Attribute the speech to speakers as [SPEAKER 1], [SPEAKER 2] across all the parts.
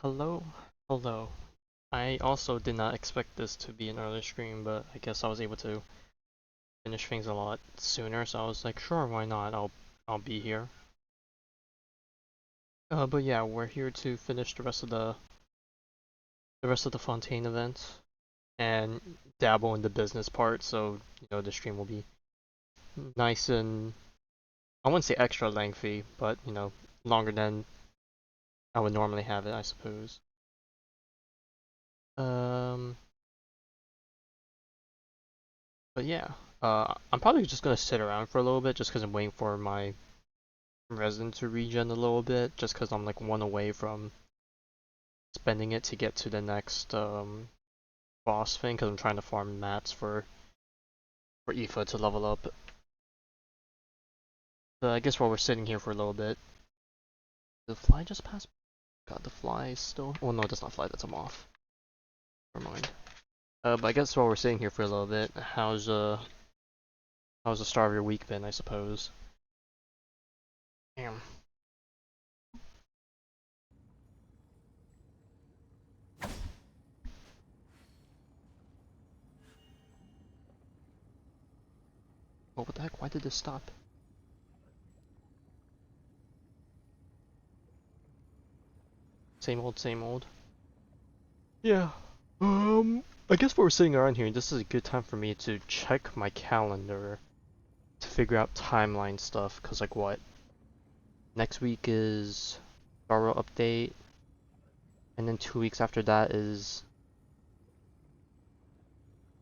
[SPEAKER 1] Hello, hello. I also did not expect this to be an early stream, but I guess I was able to finish things a lot sooner, so I was like, sure, why not? I'll be here. But yeah, we're here to finish the rest of the Fontaine event and dabble in the business part, so the stream will be nice and I wouldn't say extra lengthy, but longer than I would normally have it, I suppose. Um, but yeah, I'm probably just gonna sit around for a little bit just because I'm waiting for my resin to regen a little bit, just because I'm like one away from spending it to get to the next boss thing, because I'm trying to farm mats for Aoife to level up. But I guess while we're sitting here for a little bit, did the fly just pass? God, the fly is still. Oh no, it does not fly. That's a moth. Never mind. But I guess while we're sitting here for a little bit, how's the start of your week been? I suppose. Damn. Oh, what the heck? Why did this stop? Same old, same old. Yeah. I guess while we're sitting around here, this is a good time for me to check my calendar to figure out timeline stuff, cause like what? Next week is Garo update, and then 2 weeks after that is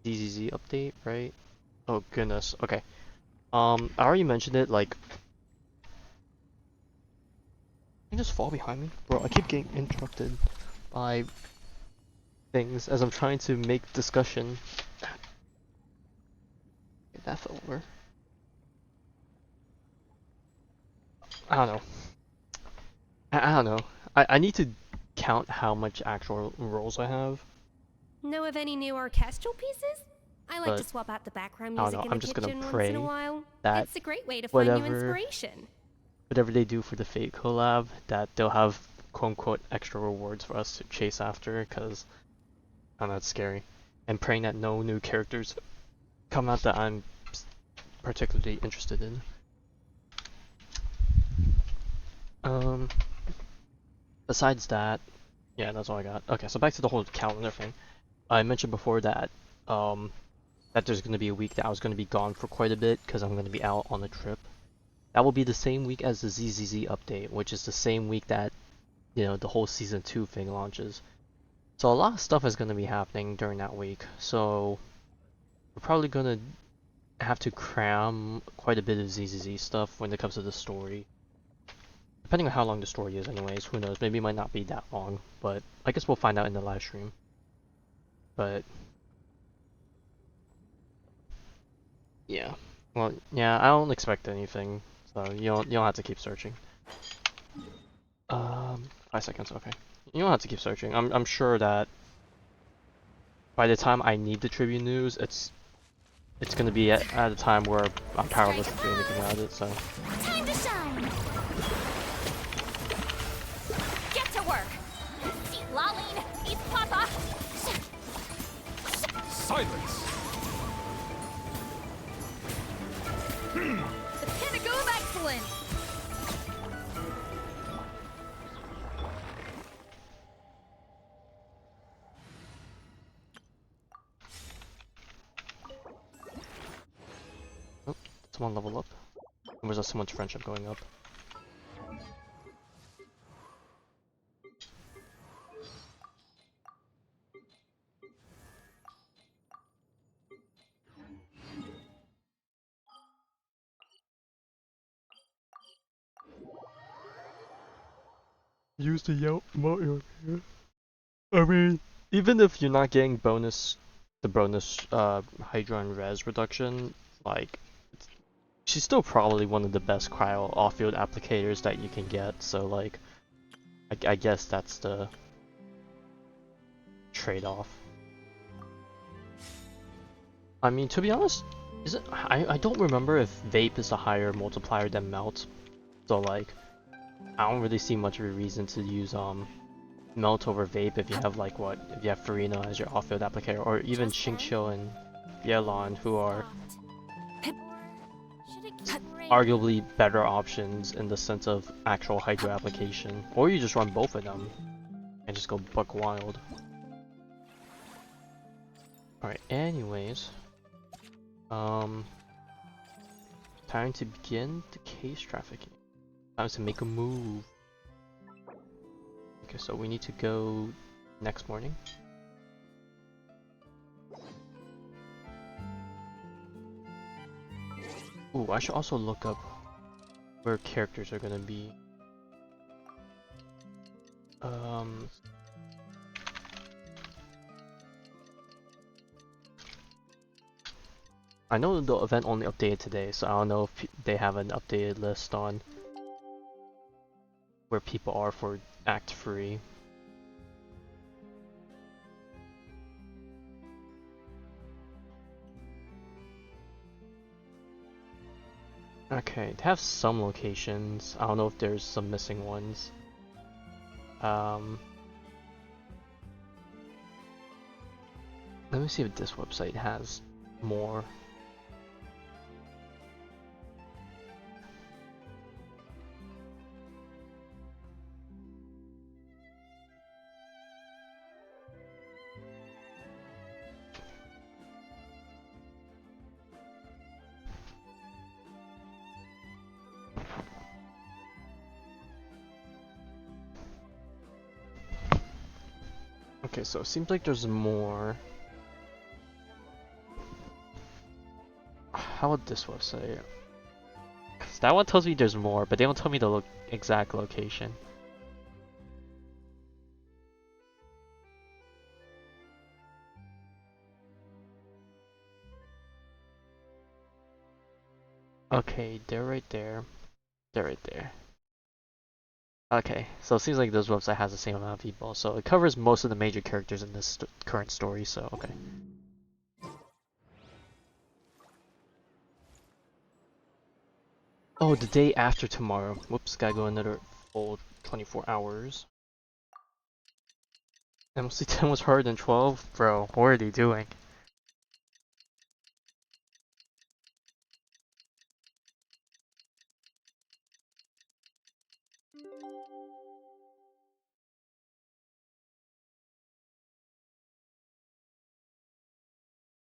[SPEAKER 1] DZZ update, right? Oh goodness. Okay. I already mentioned it. Like, you just fall behind me, bro. I keep getting interrupted by things as I'm trying to make discussion. Okay, that fell over. I don't know. I don't know. I need to count how much actual rolls I have,
[SPEAKER 2] Know of any new orchestral pieces? I like to
[SPEAKER 1] but
[SPEAKER 2] swap out the background
[SPEAKER 1] I don't
[SPEAKER 2] music
[SPEAKER 1] know.
[SPEAKER 2] in the
[SPEAKER 1] I'm just gonna
[SPEAKER 2] kitchen once in a
[SPEAKER 1] pray
[SPEAKER 2] while.
[SPEAKER 1] that
[SPEAKER 2] It's a great way to find new
[SPEAKER 1] whatever
[SPEAKER 2] inspiration.
[SPEAKER 1] whatever they do for the Fate collab, that they'll have quote unquote extra rewards for us to chase after, because I know it's scary. And praying that no new characters come out that I'm particularly interested in. Um, Besides that, yeah, that's all I got. Okay, so back to the whole calendar thing. I mentioned before that that there's gonna be a week that I was gonna be gone for quite a bit because I'm gonna be out on a trip. That will be the same week as the ZZZ update, which is the same week that the whole season 2 thing launches. So a lot of stuff is going to be happening during that week. So we're probably going to have to cram quite a bit of ZZZ stuff when it comes to the story. Depending on how long the story is anyways, who knows, maybe it might not be that long, but I guess we'll find out in the live stream. But yeah. Well, yeah, I don't expect anything, so you don't have to keep searching. 5 seconds, okay. You don't have to keep searching. I'm sure that by the time I need the Tribune news, it's gonna be at a time where I'm powerless to do anything about it, so.
[SPEAKER 3] Time to shine! Get to work! See Laline, he's Papa!
[SPEAKER 4] Silence!
[SPEAKER 3] The pinnacle of excellence!
[SPEAKER 1] Oh, someone level up. Or was that someone's friendship going up? Use the Yelp motor. I mean, even if you're not getting the bonus Hydra and Res reduction, like, she's still probably one of the best cryo off-field applicators that you can get, so like, I guess that's the trade-off. I mean, to be honest, I don't remember if Vape is a higher multiplier than Melt, so like, I don't really see much of a reason to use melt over vape if you have like what? If you have Farina as your off-field applicator, or even
[SPEAKER 2] Just then,
[SPEAKER 1] Xingqiu and Yelan, who are
[SPEAKER 2] stopped. Or should it keep raining?
[SPEAKER 1] arguably better options in the sense of actual hydro application. Or you just run both of them and just go buck wild. Alright, anyways. Time to begin the case trafficking. Time to make a move. Okay, so we need to go next morning. Ooh, I should also look up where characters are gonna be. I know the event only updated today, so I don't know if they have an updated list on where people are for Act 3. Okay, they have some locations. I don't know if there's some missing ones. Let me see if this website has more. Okay, so it seems like there's more. How about this website? 'Cause that one tells me there's more, but they don't tell me the exact location. Okay, they're right there. They're right there. Okay, so it seems like this website has the same amount of people, so it covers most of the major characters in this current story, so okay. Oh, the day after tomorrow. Whoops, gotta go another full 24 hours. MC 10 was harder than 12? Bro, what are they doing?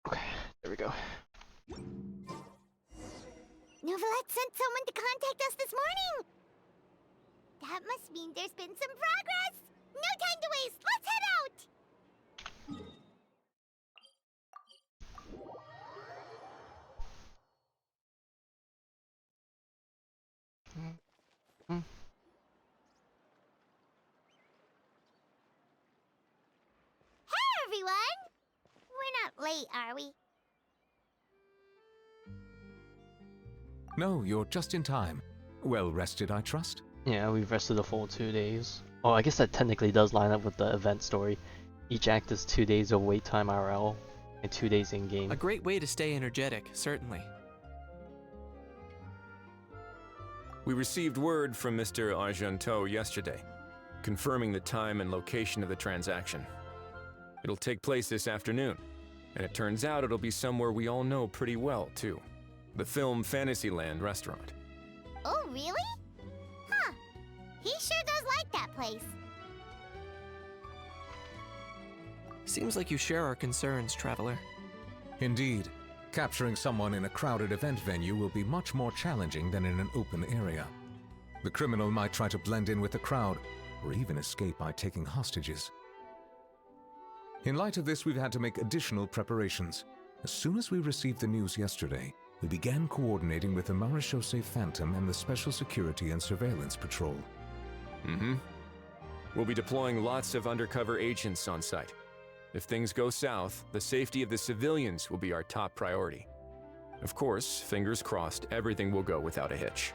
[SPEAKER 1] Okay, there we go.
[SPEAKER 3] Novelette sent someone to contact us this morning! That must mean there's been some progress! No time to waste! Let's head out! Hey, everyone! We're not late, are we?
[SPEAKER 4] No, you're just in time. Well rested, I trust?
[SPEAKER 1] Yeah, we've rested a full 2 days. Oh, I guess that technically does line up with the event story. Each act is 2 days of wait time IRL and 2 days in game.
[SPEAKER 5] A great way to stay energetic, certainly.
[SPEAKER 6] We received word from Mr. Argenteau yesterday, confirming the time and location of the transaction. It'll take place this afternoon, and it turns out it'll be somewhere we all know pretty well, too. The Film Fantasyland restaurant.
[SPEAKER 3] Oh, really? Huh. He sure does like that place.
[SPEAKER 5] Seems like you share our concerns, Traveler.
[SPEAKER 4] Indeed. Capturing someone in a crowded event venue will be much more challenging than in an open area. The criminal might try to blend in with the crowd, or even escape by taking hostages. In light of this, we've had to make additional preparations. As soon as we received the news yesterday, we began coordinating with the Marechaussee Phantom and the Special Security and Surveillance Patrol.
[SPEAKER 6] We'll be deploying lots of undercover agents on site. If things go south, the safety of the civilians will be our top priority. Of course, fingers crossed, everything will go without a hitch.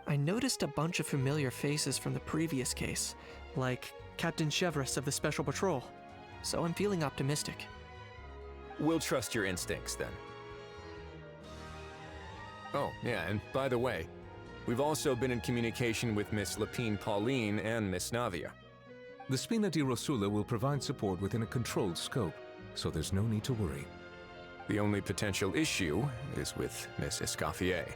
[SPEAKER 5] I noticed a bunch of familiar faces from the previous case, like Captain Chevres of the Special Patrol, so I'm feeling optimistic.
[SPEAKER 6] We'll trust your instincts, then. Oh, yeah, and by the way, we've also been in communication with Miss Lapine Pauline and Miss Navia.
[SPEAKER 4] The Spina di Rosula will provide support within a controlled scope, so there's no need to worry.
[SPEAKER 6] The only potential issue is with Miss Escoffier.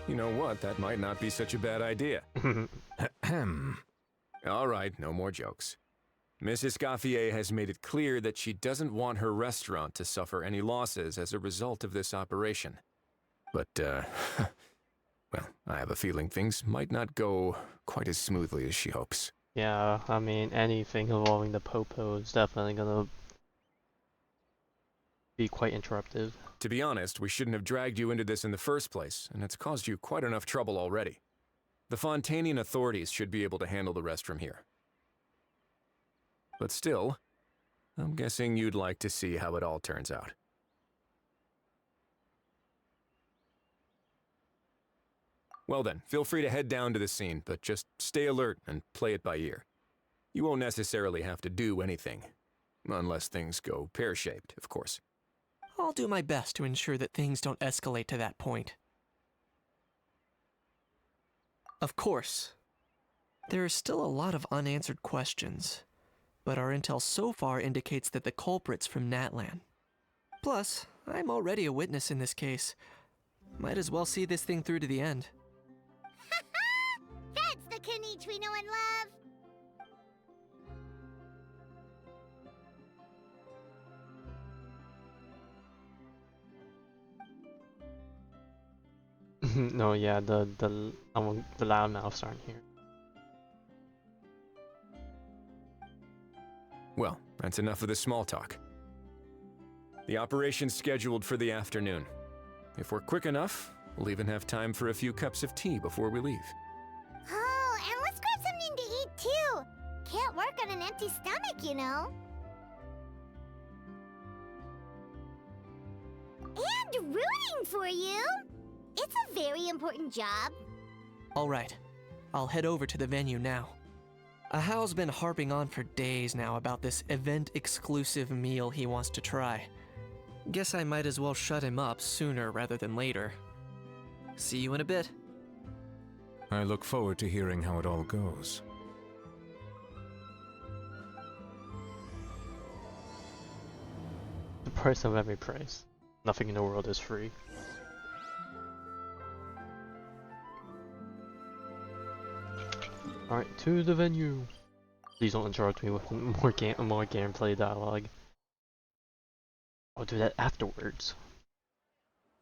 [SPEAKER 6] You know what? That might not be such a bad idea.
[SPEAKER 4] Ahem.
[SPEAKER 6] All right, no more jokes. Miss Escoffier has made it clear that she doesn't want her restaurant to suffer any losses as a result of this operation. But, well, I have a feeling things might not go quite as smoothly as she hopes.
[SPEAKER 1] Yeah, I mean, anything involving the Popo is definitely gonna be quite interruptive.
[SPEAKER 6] To be honest, we shouldn't have dragged you into this in the first place, and it's caused you quite enough trouble already. The Fontanian authorities should be able to handle the rest from here. But still, I'm guessing you'd like to see how it all turns out. Well then, feel free to head down to the scene, but just stay alert and play it by ear. You won't necessarily have to do anything, unless things go pear-shaped, of course.
[SPEAKER 5] I'll do my best to ensure that things don't escalate to that point. Of course, there are still a lot of unanswered questions, but our intel so far indicates that the culprit's from Natlan. Plus, I'm already a witness in this case. Might as well see this thing through to the end.
[SPEAKER 3] That's the Kanichi we know and love!
[SPEAKER 1] No, yeah, the loudmouths aren't here.
[SPEAKER 6] Well, that's enough of the small talk. The operation's scheduled for the afternoon. If we're quick enough, we'll even have time for a few cups of tea before we leave.
[SPEAKER 3] Oh, and let's grab something to eat too! Can't work on an empty stomach, you know. And rooting for you! It's a very important job.
[SPEAKER 5] Alright, I'll head over to the venue now. Ahao's been harping on for days now about this event-exclusive meal he wants to try. Guess I might as well shut him up sooner rather than later. See you in a bit.
[SPEAKER 4] I look forward to hearing how it all goes.
[SPEAKER 1] The price of every price. Nothing in the world is free. Alright, to the venue. Please don't interrupt me with more gameplay dialogue. I'll do that afterwards.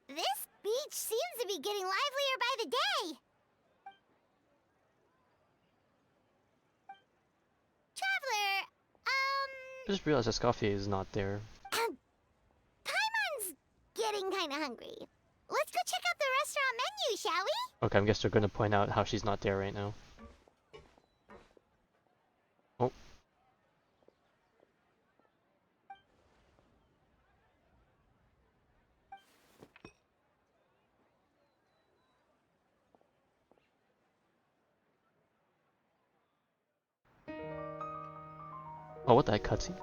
[SPEAKER 3] This beach seems to be getting livelier by the day. Traveler,
[SPEAKER 1] I just realized Escoffier is not there.
[SPEAKER 3] Paimon's getting kinda hungry. Let's go check out the restaurant menu, shall we?
[SPEAKER 1] Okay, I guess they're gonna point out how she's not there right now. Oh. Oh, what the heck, cutscene?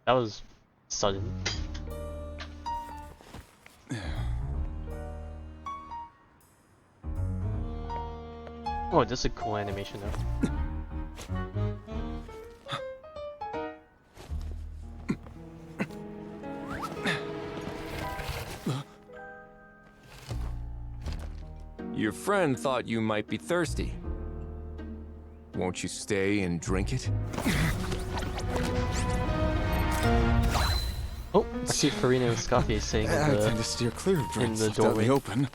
[SPEAKER 1] That was sudden. Oh, this is a cool animation though.
[SPEAKER 6] Your friend thought you might be thirsty. Won't you stay and drink it?
[SPEAKER 1] Oh, I see Farina and Escoffier saying in
[SPEAKER 7] I tend to
[SPEAKER 1] the,
[SPEAKER 7] steer clear of drinks
[SPEAKER 1] the
[SPEAKER 7] left out in
[SPEAKER 1] doorway.
[SPEAKER 7] the open.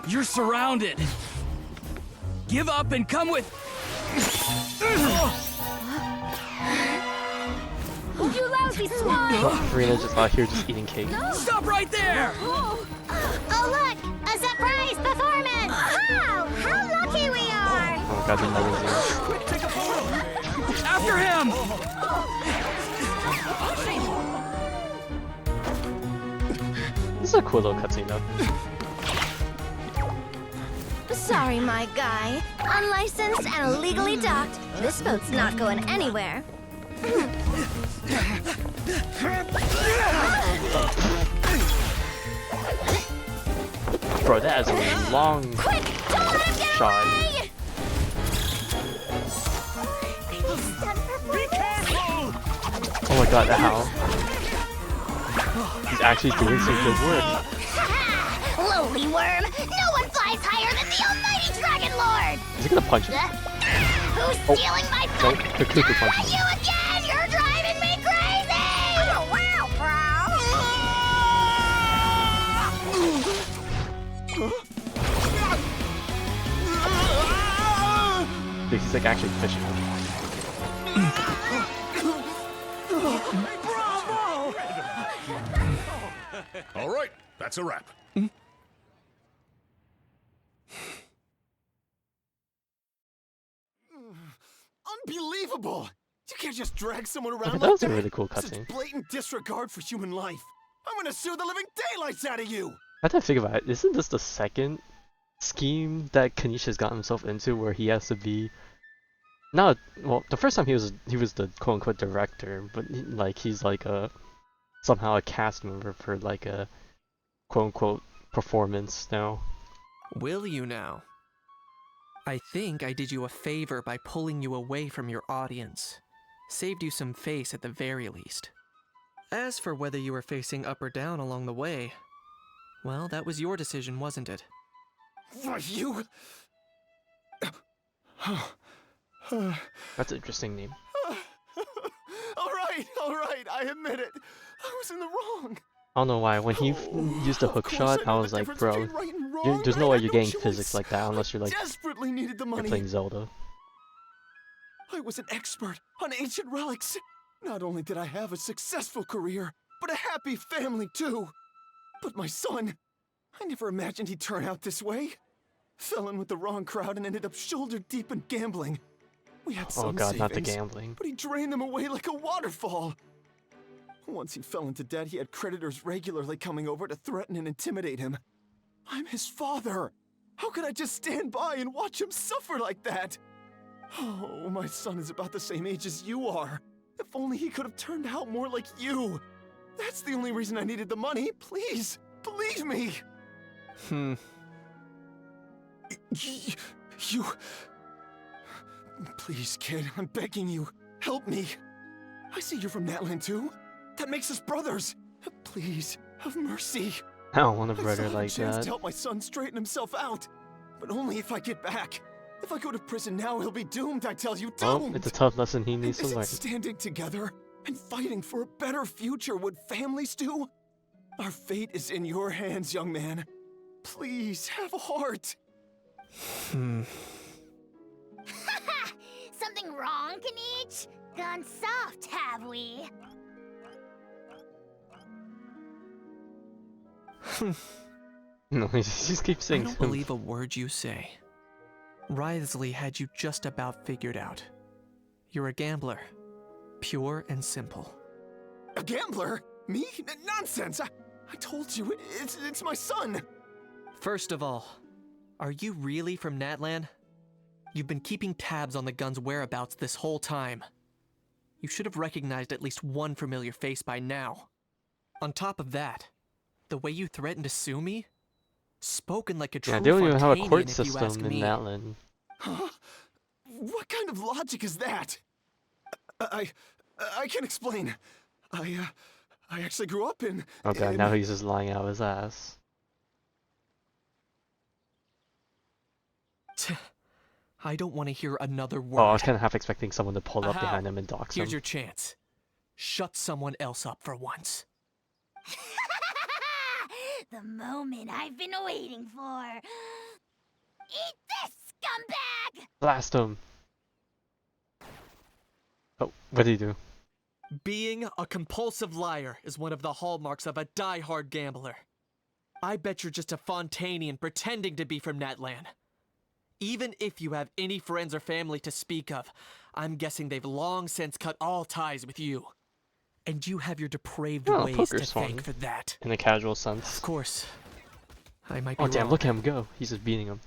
[SPEAKER 8] You're surrounded. Give up and come with.
[SPEAKER 2] You lousy swine!
[SPEAKER 1] Farina's just out here just eating cake.
[SPEAKER 8] Stop right there!
[SPEAKER 3] Oh look! A surprise performance! Wow! How lucky we are!
[SPEAKER 1] Oh god, the another zero.
[SPEAKER 8] Quick, take a photo! After him!
[SPEAKER 1] This is a cool little cutscene though.
[SPEAKER 2] Sorry, my guy. Unlicensed and illegally docked. This boat's not going anywhere.
[SPEAKER 1] Bro, that is a long shot. Oh my god, how? He's actually doing some good work.
[SPEAKER 3] Lowly worm! No one flies higher than the almighty Dragon Lord!
[SPEAKER 1] Is he gonna punch him?
[SPEAKER 3] Who's stealing my
[SPEAKER 1] Nope,
[SPEAKER 3] fun?
[SPEAKER 1] the cuckoo punch him.
[SPEAKER 3] You again! You're driving me crazy! Oh, wow,
[SPEAKER 1] He's like actually fishing him.
[SPEAKER 7] All right, that's a wrap.
[SPEAKER 9] Unbelievable! You can't just drag someone around
[SPEAKER 1] Okay,
[SPEAKER 9] like
[SPEAKER 1] that was a
[SPEAKER 9] that.
[SPEAKER 1] really cool
[SPEAKER 9] This is
[SPEAKER 1] cutscene.
[SPEAKER 9] blatant disregard for human life. I'm gonna sue the living daylights out of you!
[SPEAKER 1] I had to think about it. Isn't this the second scheme that Kanisha's got himself into where he has to be not well, the first time he was the quote unquote director, but he's like a somehow a cast member for like a quote unquote performance now.
[SPEAKER 5] Will you now? I think I did you a favor by pulling you away from your audience. Saved you some face at the very least. As for whether you were facing up or down along the way, well, that was your decision, wasn't it?
[SPEAKER 9] Why, you...
[SPEAKER 1] That's an interesting name.
[SPEAKER 9] all right, I admit it. I was in the wrong.
[SPEAKER 1] I don't know why. When he used the hook shot, I was like, bro, there's no way you're getting physics like that unless you're like
[SPEAKER 9] Desperately needed the
[SPEAKER 1] you're
[SPEAKER 9] money.
[SPEAKER 1] playing Zelda.
[SPEAKER 9] I was an expert on ancient relics. Not only did I have a successful career, but a happy family too. But my son, I never imagined he'd turn out this way. Fell in with the wrong crowd and ended up shoulder deep in gambling. We had some
[SPEAKER 1] Oh god,
[SPEAKER 9] savings,
[SPEAKER 1] not the gambling.
[SPEAKER 9] but he drained them away like a waterfall. Once he fell into debt, he had creditors regularly coming over to threaten and intimidate him. I'm his father. How could I just stand by and watch him suffer like that? Oh, my son is about the same age as you are. If only he could have turned out more like you. That's the only reason I needed the money. Please, believe me. You... Please, kid, I'm begging you. Help me. I see you're from Natland too. That makes us brothers. Please, have mercy.
[SPEAKER 1] I don't want a
[SPEAKER 9] I
[SPEAKER 1] brother
[SPEAKER 9] still have a
[SPEAKER 1] like
[SPEAKER 9] chance
[SPEAKER 1] that.
[SPEAKER 9] to help my son straighten himself out. But only if I get back. If I go to prison now, he'll be doomed, I tell you.
[SPEAKER 1] Well,
[SPEAKER 9] Don't!
[SPEAKER 1] it's a tough lesson he needs to
[SPEAKER 9] Isn't
[SPEAKER 1] learn.
[SPEAKER 9] standing together and fighting for a better future what families do? Our fate is in your hands, young man. Please, have a heart.
[SPEAKER 3] Something wrong, Kanich? Gone soft, have we?
[SPEAKER 1] No, he just keeps
[SPEAKER 5] I
[SPEAKER 1] saying
[SPEAKER 5] don't believe a word you say. Wriothesley had you just about figured out. You're a gambler. Pure and simple.
[SPEAKER 9] A gambler? Me? Nonsense! I told you, it's my son!
[SPEAKER 5] First of all, are you really from Natlan? You've been keeping tabs on the gun's whereabouts this whole time. You should have recognized at least one familiar face by now. On top of that, the way you threatened to sue me? Spoken like a true
[SPEAKER 1] yeah, they don't even have a
[SPEAKER 5] Fontanian,
[SPEAKER 1] court
[SPEAKER 5] if you ask
[SPEAKER 1] system in
[SPEAKER 5] me.
[SPEAKER 1] Natlan.
[SPEAKER 9] Huh? What kind of logic is that? I can't explain. I actually grew up in...
[SPEAKER 1] Oh god, now he's just lying out of his ass.
[SPEAKER 5] I don't want to hear another word.
[SPEAKER 1] Oh, I was kind of half expecting someone to pull up
[SPEAKER 5] Aha.
[SPEAKER 1] behind him and dox him.
[SPEAKER 5] Here's your chance. Shut someone else up for once.
[SPEAKER 3] The moment I've been waiting for. Eat this, scumbag!
[SPEAKER 1] Blast him! Oh, what did he do?
[SPEAKER 5] Being a compulsive liar is one of the hallmarks of a die-hard gambler. I bet you're just a Fontanian pretending to be from Natlan. Even if you have any friends or family to speak of, I'm guessing they've long since cut all ties with you. And you have your depraved
[SPEAKER 1] Oh,
[SPEAKER 5] ways
[SPEAKER 1] poker's
[SPEAKER 5] to
[SPEAKER 1] fun.
[SPEAKER 5] thank for that.
[SPEAKER 1] In a casual sense.
[SPEAKER 5] Of course, I might be
[SPEAKER 1] Oh damn,
[SPEAKER 5] wrong.
[SPEAKER 1] look at him go. He's just beating him.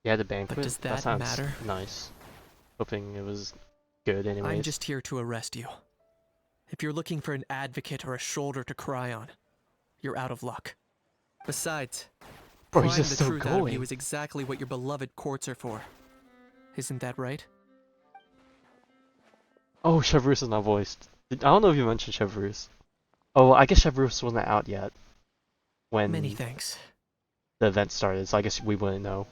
[SPEAKER 1] Yeah, the banquet.
[SPEAKER 5] does
[SPEAKER 1] that
[SPEAKER 5] that
[SPEAKER 1] sounds
[SPEAKER 5] matter?
[SPEAKER 1] nice. hoping it was good anyways.
[SPEAKER 5] I'm just here to arrest you. If you're looking for an advocate or a shoulder to cry on, you're out of luck. Besides,
[SPEAKER 1] Bro, he's
[SPEAKER 5] prying
[SPEAKER 1] just
[SPEAKER 5] the
[SPEAKER 1] so
[SPEAKER 5] truth out of
[SPEAKER 1] going.
[SPEAKER 5] you is exactly what your beloved courts are for. Isn't that right?
[SPEAKER 1] Oh, Chevroos is not voiced. I don't know if you mentioned Chevroos. Oh, well, I guess Chevroos wasn't out yet when
[SPEAKER 5] Many thanks.
[SPEAKER 1] the event started, so I guess we wouldn't know.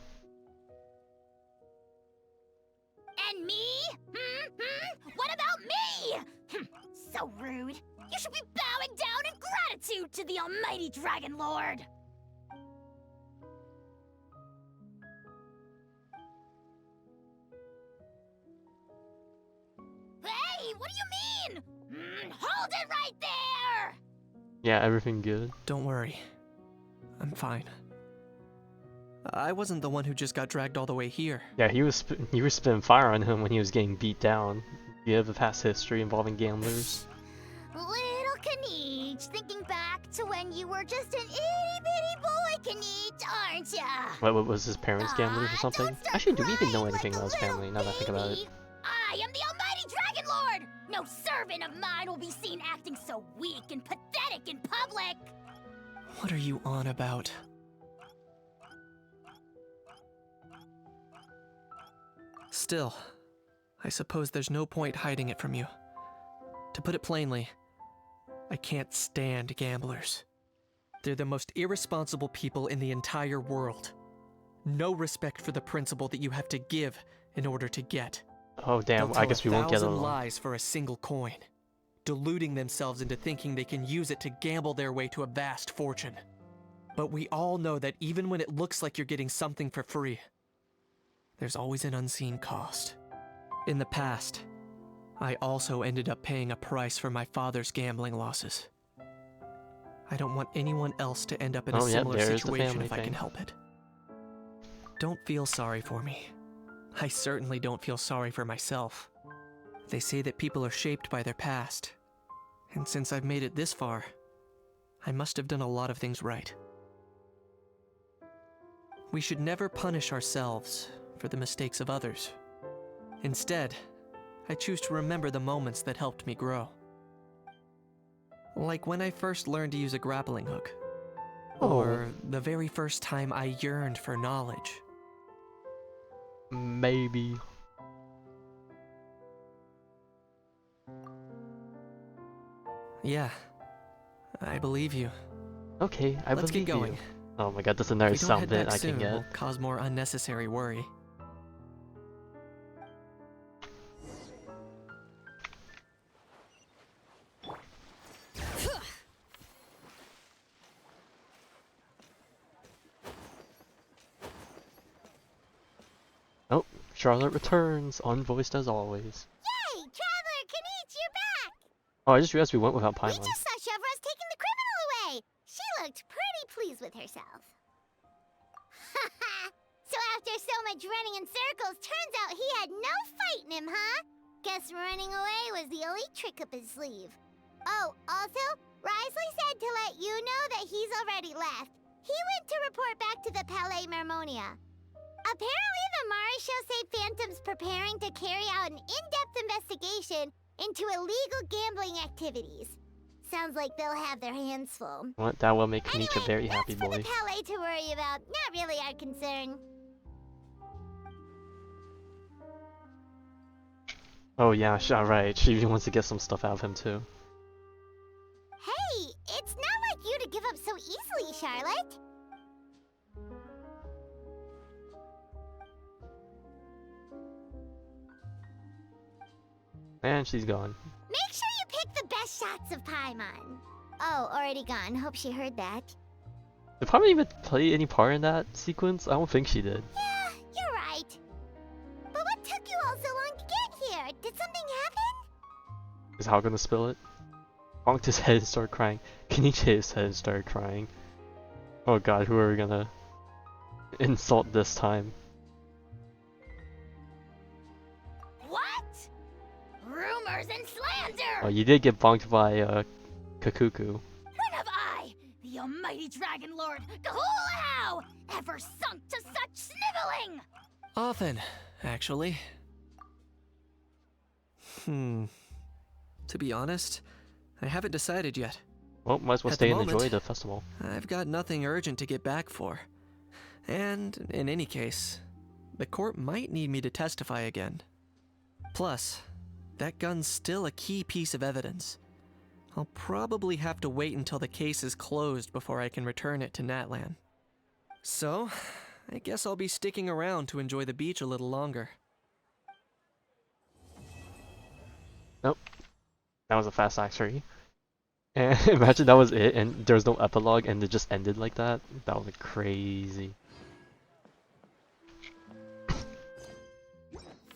[SPEAKER 3] And me? What about me? So rude. You should be bowing down in gratitude to the almighty Dragon Lord. Hey, what do you mean? Hold it right there!
[SPEAKER 1] Yeah, everything good.
[SPEAKER 5] Don't worry. I'm fine. I wasn't the one who just got dragged all the way here.
[SPEAKER 1] Yeah, you were spitting fire on him when he was getting beat down. Do you have a past history involving gamblers?
[SPEAKER 3] Little Kniech, thinking back to when you were just an itty-bitty boy, Kniech, aren't ya?
[SPEAKER 1] What was his parents gamblers or something?
[SPEAKER 3] Don't start
[SPEAKER 1] Actually, do we even know
[SPEAKER 3] crying
[SPEAKER 1] anything
[SPEAKER 3] like
[SPEAKER 1] about
[SPEAKER 3] a
[SPEAKER 1] his family now that I think about it?
[SPEAKER 3] baby. I am the almighty Dragon Lord! No servant of mine will be seen acting so weak and pathetic in public!
[SPEAKER 5] What are you on about? Still, I suppose there's no point hiding it from you. To put it plainly, I can't stand gamblers. They're the most irresponsible people in the entire world. No respect for the principle that you have to give in order to get.
[SPEAKER 1] Oh damn,
[SPEAKER 5] They'll
[SPEAKER 1] I
[SPEAKER 5] tell
[SPEAKER 1] guess we won't get
[SPEAKER 5] 1,000
[SPEAKER 1] along.
[SPEAKER 5] lies for a single coin, deluding themselves into thinking they can use it to gamble their way to a vast fortune. But we all know that even when it looks like you're getting something for free, there's always an unseen cost. In the past, I also ended up paying a price for my father's gambling losses. I don't want anyone else to end up in a similar
[SPEAKER 1] there's the
[SPEAKER 5] situation
[SPEAKER 1] family
[SPEAKER 5] if I can
[SPEAKER 1] thing.
[SPEAKER 5] help it. Don't feel sorry for me. I certainly don't feel sorry for myself. They say that people are shaped by their past. And since I've made it this far, I must have done a lot of things right. We should never punish ourselves for the mistakes of others. Instead, I choose to remember the moments that helped me grow. Like when I first learned to use a grappling hook. Or the very first time I yearned for knowledge.
[SPEAKER 1] Maybe.
[SPEAKER 5] Yeah, I believe you.
[SPEAKER 1] Okay, I
[SPEAKER 5] Let's
[SPEAKER 1] believe
[SPEAKER 5] get going.
[SPEAKER 1] you. Oh my god, that's another
[SPEAKER 5] If we don't
[SPEAKER 1] sound
[SPEAKER 5] head
[SPEAKER 1] bit
[SPEAKER 5] back
[SPEAKER 1] I
[SPEAKER 5] soon,
[SPEAKER 1] can get.
[SPEAKER 5] we'll cause more unnecessary worry.
[SPEAKER 1] Oh, Charlotte returns, unvoiced as always.
[SPEAKER 3] Yay! Traveler, Kniech, you're back!
[SPEAKER 1] Oh, I just realized we went without
[SPEAKER 3] We
[SPEAKER 1] Paimon.
[SPEAKER 3] just saw Chevro's taking the criminal away! She looked pretty pleased with herself. Haha! So after so much running in circles, turns out he had no fight in him, huh? Guess running away was the only trick up his sleeve. Oh, also, Risley said to let you know that he's already left. He went to report back to the Palais Mermonia. Apparently, the Maréchaux say Phantom's preparing to carry out an in-depth investigation into illegal gambling activities. Sounds like they'll have their hands full.
[SPEAKER 1] What? That will make Kniech a very
[SPEAKER 3] Anyway,
[SPEAKER 1] happy
[SPEAKER 3] that's for
[SPEAKER 1] boy.
[SPEAKER 3] the Palais to worry about. Not really our concern.
[SPEAKER 1] Oh yeah, right. She even wants to get some stuff out of him too.
[SPEAKER 3] Hey, it's not like you to give up so easily, Charlotte.
[SPEAKER 1] And she's gone.
[SPEAKER 3] Make sure you pick the best shots of Paimon. Oh, already gone. Hope she heard that.
[SPEAKER 1] Did Paimon even play any part in that sequence? I don't think she did.
[SPEAKER 3] Yeah, you're right. But what took you all so long to get here? Did something happen?
[SPEAKER 1] Is Hal gonna spill it? Bonked his head and started crying. Kniech hit his head and started crying. Oh god, who are we gonna insult this time?
[SPEAKER 3] What? Rumors and slander!
[SPEAKER 1] Oh, you did get bonked by Kakuku.
[SPEAKER 3] When have I, the almighty Dragon Lord, Kahulahau, ever sunk to such sniveling?
[SPEAKER 5] Often, actually. To be honest, I haven't decided yet.
[SPEAKER 1] Well, might as well
[SPEAKER 5] At the
[SPEAKER 1] stay and
[SPEAKER 5] moment,
[SPEAKER 1] enjoy the festival.
[SPEAKER 5] I've got nothing urgent to get back for. And, in any case, the court might need me to testify again. Plus, that gun's still a key piece of evidence. I'll probably have to wait until the case is closed before I can return it to Natlan. So, I guess I'll be sticking around to enjoy the beach a little longer.
[SPEAKER 1] Nope. That was a fast actually. And imagine that was it and there's no epilogue and it just ended like that. That would be crazy.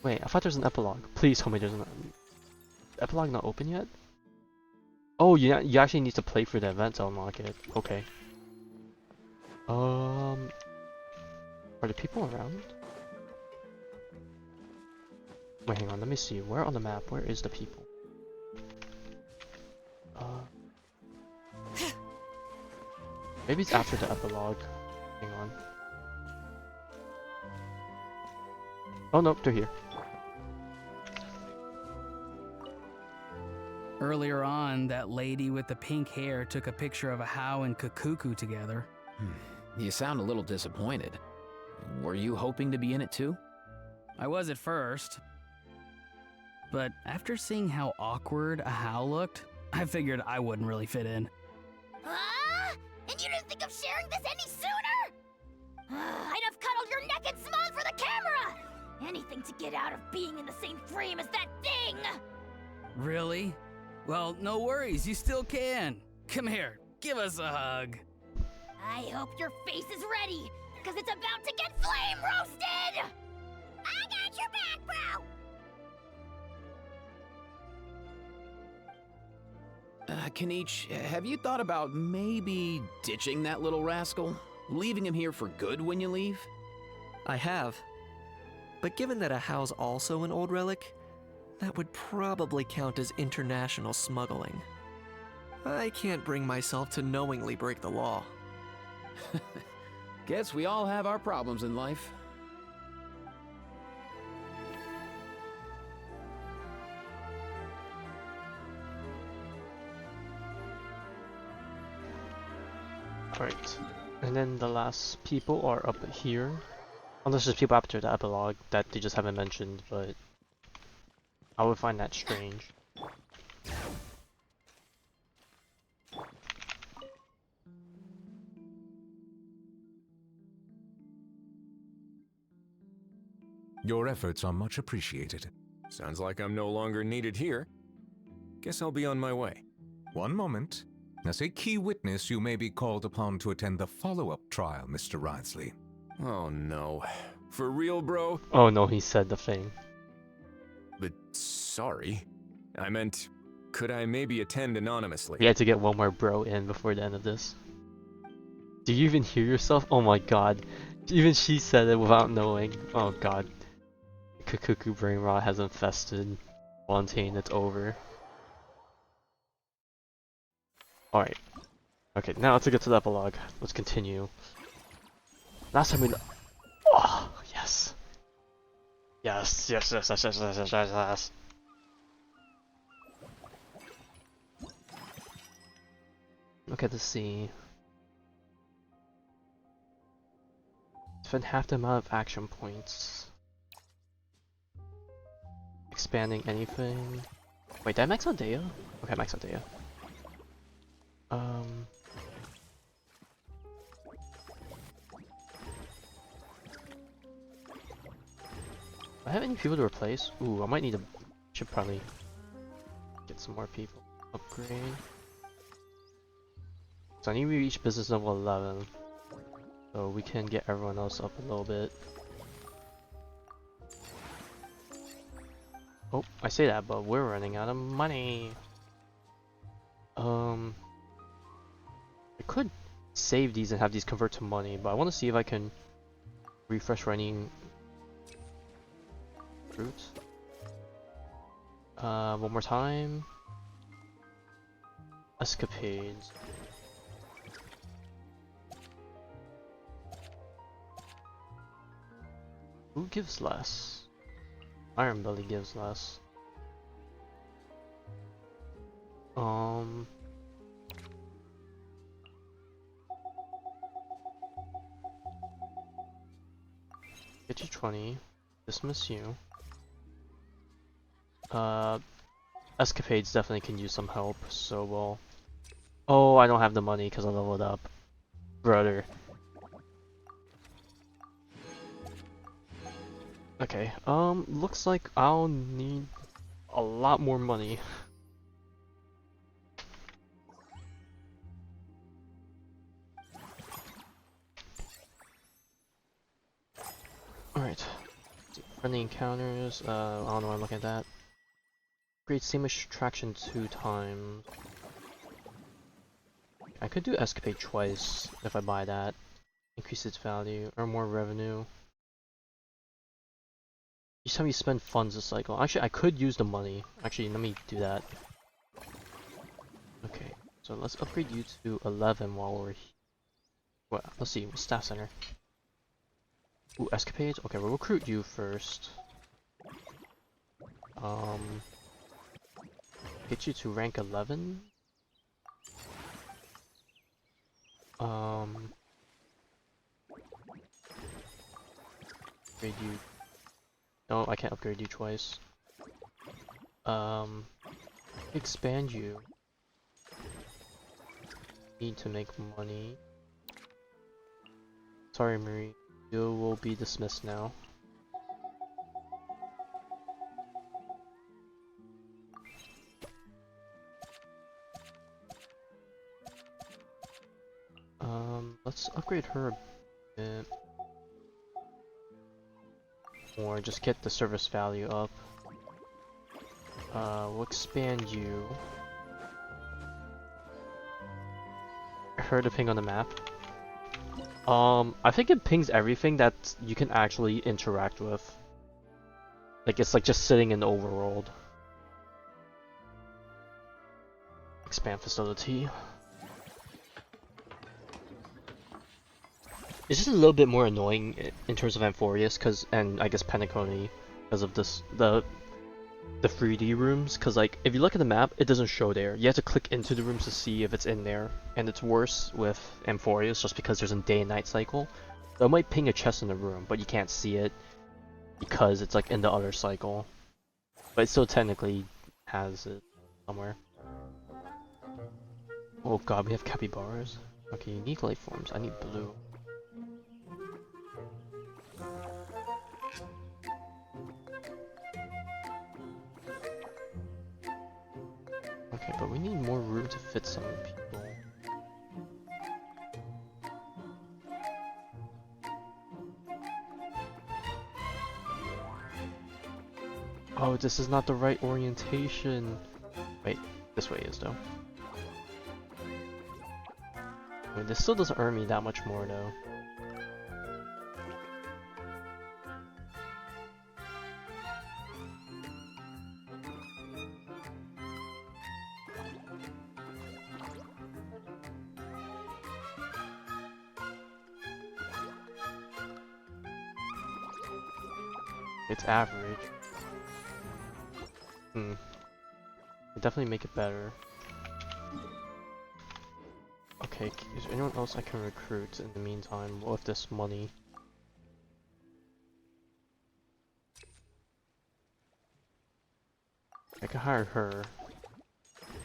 [SPEAKER 1] Wait, I thought there's an epilogue. Please tell me there's an epilogue not open yet? Oh, you actually need to play for the event to unlock it. Okay. Are the people around? Wait, hang on, let me see. Where on the map? Where is the people? Maybe it's after the epilogue. Hang on. Oh nope, they're here.
[SPEAKER 8] Earlier on, that lady with the pink hair took a picture of a How and Kakuku together.
[SPEAKER 10] You sound a little disappointed. Were you hoping to be in it too?
[SPEAKER 8] I was at first. But after seeing how awkward a How looked, I figured I wouldn't really fit in.
[SPEAKER 3] And you didn't think of sharing this any sooner? I'd have cuddled your neck and smiled for the camera! Anything to get out of being in the same frame as that thing!
[SPEAKER 8] Really? Well, no worries, you still can. Come here, give us a hug.
[SPEAKER 3] I hope your face is ready, because it's about to get flame roasted! I got your back, bro!
[SPEAKER 10] Kenichi, have you thought about maybe ditching that little rascal? Leaving him here for good when you leave?
[SPEAKER 5] I have. But given that a How's also an old relic, that would probably count as international smuggling. I can't bring myself to knowingly break the law.
[SPEAKER 10] Guess we all have our problems in life.
[SPEAKER 1] Alright. And then the last people are up here. Unless there's people after the epilogue that they just haven't mentioned, but I would find that strange.
[SPEAKER 4] Your efforts are much appreciated.
[SPEAKER 6] Sounds like I'm no longer needed here. Guess I'll be on my way.
[SPEAKER 4] One moment. As a key witness, you may be called upon to attend the follow-up trial, Mr. Wriothesley.
[SPEAKER 6] Oh no. For real, bro?
[SPEAKER 1] Oh no, he said the thing.
[SPEAKER 6] But sorry. I meant, could I maybe attend anonymously?
[SPEAKER 1] We had to get one more bro in before the end of this. Do you even hear yourself? Oh my god. Even she said it without knowing. Oh god. Kakuku brain rot has infested Fontaine, it's over. Alright. Okay, now to get to the epilogue. Let's continue. Last time we... Oh, yes. Yes, yes, yes, yes, yes, yes, yes, yes, yes. Okay, let's see. Spend half the amount of action points. Expanding anything. Wait, did I max out Dea? Okay, max out Dea. Do I have any people to replace? Ooh, I might need to... Should probably get some more people. Upgrade. So I need to reach business level 11. So we can get everyone else up a little bit. Oh, I say that, but we're running out of money. I could save these and have these convert to money, but I want to see if I can refresh running fruits. One more time. Escapades. Who gives less? Iron Belly gives less. Um. Get you 20. Dismiss you. Escapades definitely can use some help, so we'll... Oh, I don't have the money because I leveled up. Brother. Okay, looks like I'll need a lot more money. Alright. Friendly encounters, I don't know why I'm looking at that. Upgrade same attraction 2 times. I could do escapade twice if I buy that. Increase its value, earn more revenue. Each time you spend funds a cycle. Actually, I could use the money. Actually, let me do that. Okay, so let's upgrade you to 11 while we're here. Well, let's see, staff center. Ooh, escapades? Okay, we'll recruit you first. Get you to rank 11. Upgrade you. No, I can't upgrade you twice. Expand you. Need to make money. Sorry, Marie. You will be dismissed now. Let's upgrade her a bit. Or just get the service value up. We'll expand you. Her to ping on the map. I think it pings everything that you can actually interact with. Like it's like just sitting in the overworld. Expand facility. It's just a little bit more annoying in terms of Amphorius, and I guess Penacony, because of this the 3D rooms. Because like if you look at the map, it doesn't show there. You have to click into the rooms to see if it's in there, and it's worse with Amphorius just because there's a day and night cycle. So it might ping a chest in the room, but you can't see it because it's like in the other cycle. But it still technically has it somewhere. Oh god, we have capybaras. Okay, unique life forms. I need blue. Okay, but we need more room to fit some people. Oh, this is not the right orientation. Wait, this way is though. Wait, this still doesn't earn me that much more though. It's average. Definitely make it better. Okay, is there anyone else I can recruit in the meantime with this money? I can hire her.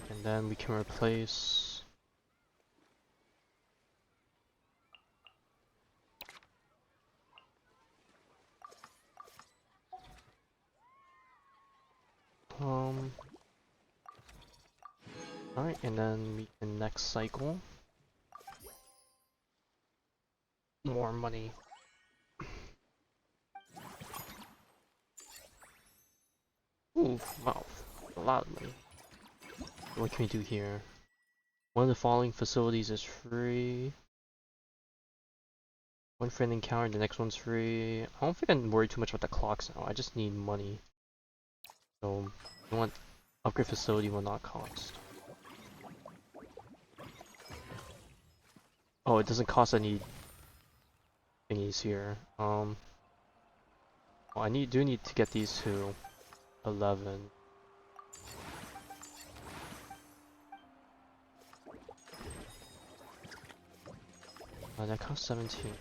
[SPEAKER 1] And then we can replace... Alright, and then we can next cycle. More money. Ooh, wow. A lot of money. What can we do here? One of the following facilities is free. One friendly encounter, the next one's free. I don't think I'm worried too much about the clocks now. I just need money. So, I want upgrade facility will not cost. Oh, it doesn't cost any thingies here. Well, I do need to get these to 11. That costs 17.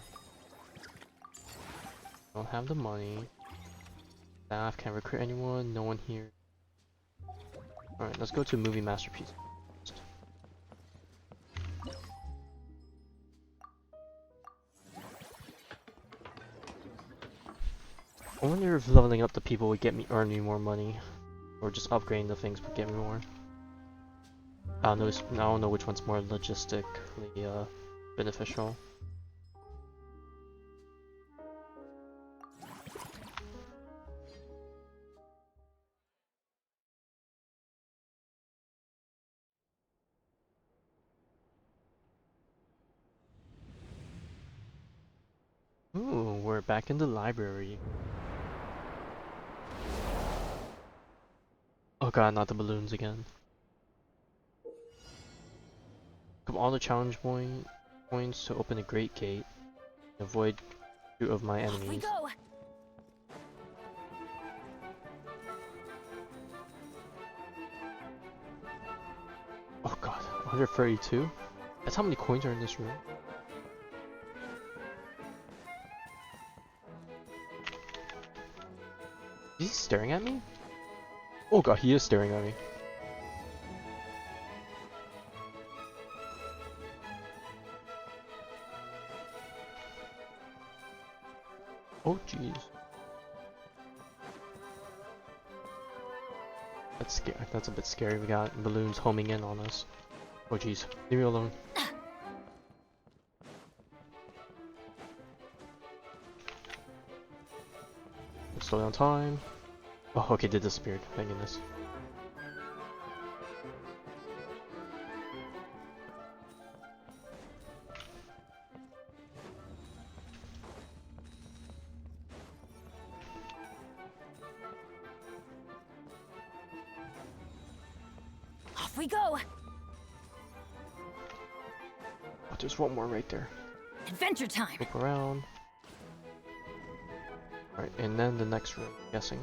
[SPEAKER 1] Don't have the money. Staff can't recruit anyone. No one here. Alright, let's go to movie masterpiece. I wonder if leveling up the people would earn me more money, or just upgrading the things would get me more. I don't know which one's more logistically beneficial. Ooh, we're back in the library. Oh god, not the balloons again. Come all the challenge points to open a great gate. Avoid two of my enemies.
[SPEAKER 2] Off we go.
[SPEAKER 1] Oh god, 132? That's how many coins are in this room? Is he staring at me? Oh god, he is staring at me. Oh jeez. That's scary. That's a bit scary. We got balloons homing in on us. Oh jeez. Leave me alone. Slow down time. Oh, okay, they disappeared. Thank goodness.
[SPEAKER 2] Off we go.
[SPEAKER 1] Oh, there's one more right there.
[SPEAKER 2] Adventure time.
[SPEAKER 1] Look around. Alright, and then the next room, I'm guessing.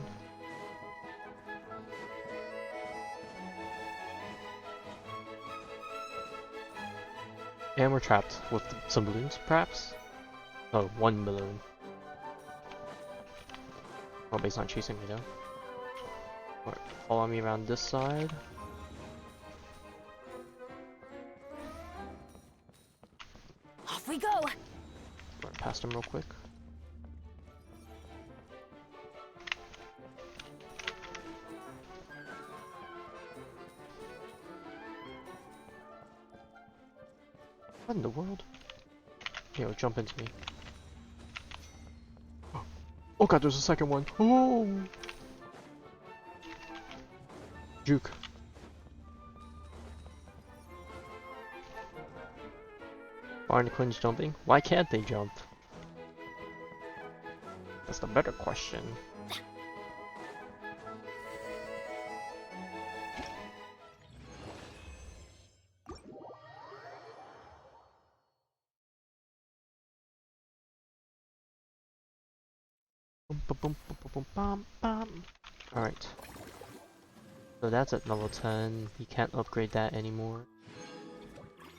[SPEAKER 1] And we're trapped with some balloons, perhaps? No, one balloon. Oh, but he's not chasing me though. Alright, follow me around this side.
[SPEAKER 2] Off we go.
[SPEAKER 1] Run past him real quick. What in the world? Yo, jump into me. Oh god, there's a second one. Oh! Juke. Barnacles jumping? Why can't they jump? That's the better question. Alright. So that's at level 10. You can't upgrade that anymore.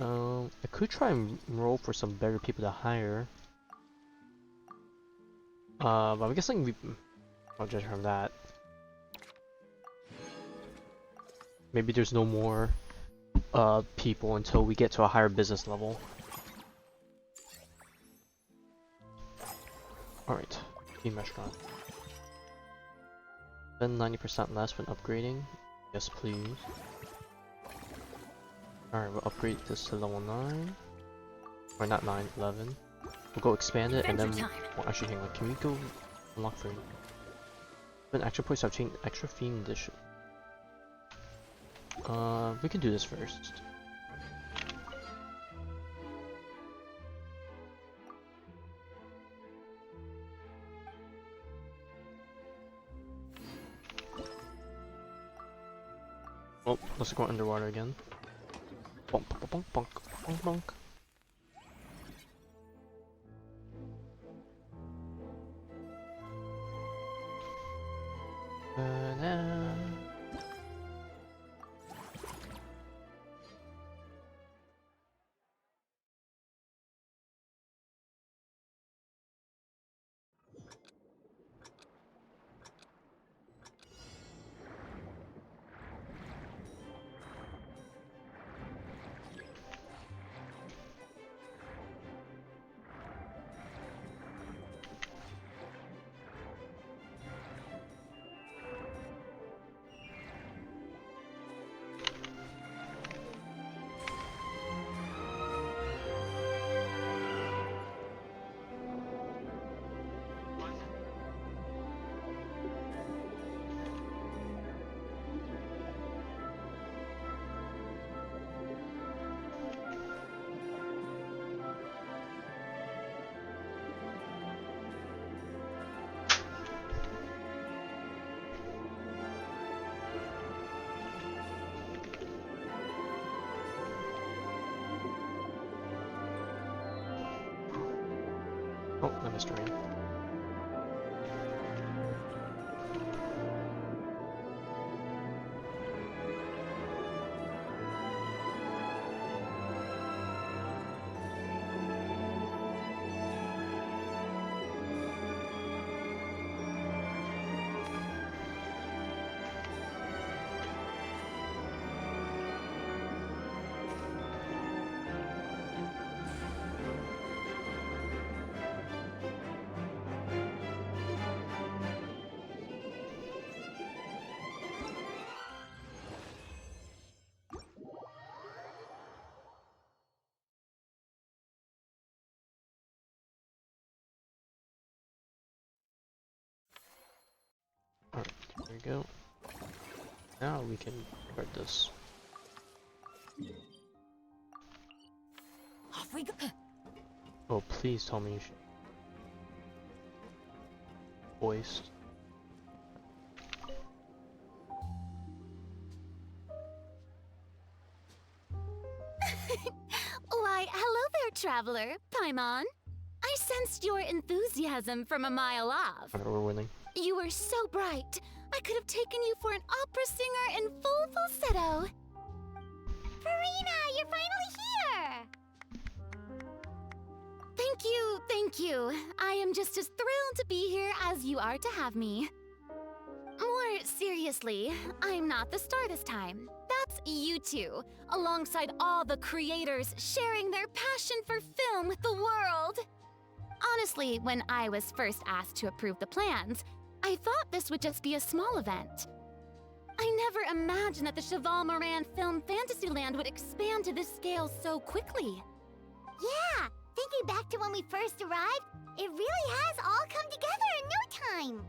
[SPEAKER 1] I could try and roll for some better people to hire. But I'm guessing I'll judge from that. Maybe there's no more people until we get to a higher business level. Alright, team restaurant. Spend 90% less when upgrading. Yes, please. Alright, we'll upgrade this to level 9. Or not 9, 11. We'll go expand it and then... Well, actually, hang on. Can we go unlock for... Spend extra points to obtain extra theme dish. We can do this first. Oh, let's go underwater again. Bonk, bonk, bonk, bonk, bonk, bonk. Oh, no mystery. Alright, there we go. Now we can start this.
[SPEAKER 2] Off we go.
[SPEAKER 1] Oh, please tell me you should. Voiced.
[SPEAKER 2] Why, hello there, traveler. Paimon. I sensed your enthusiasm from a mile off.
[SPEAKER 1] Alright, we're winning.
[SPEAKER 2] You were so bright. I could have taken you for an opera singer in full falsetto.
[SPEAKER 3] Farina, you're finally here!
[SPEAKER 2] Thank you. I am just as thrilled to be here as you are to have me. More seriously, I'm not the star this time. That's you two, alongside all the creators sharing their passion for film with the world. Honestly, when I was first asked to approve the plans, I thought this would just be a small event. I never imagined that the Cheval Moran Film Fantasyland would expand to this scale so quickly.
[SPEAKER 3] Yeah, thinking back to when we first arrived, it really has all come together in no time.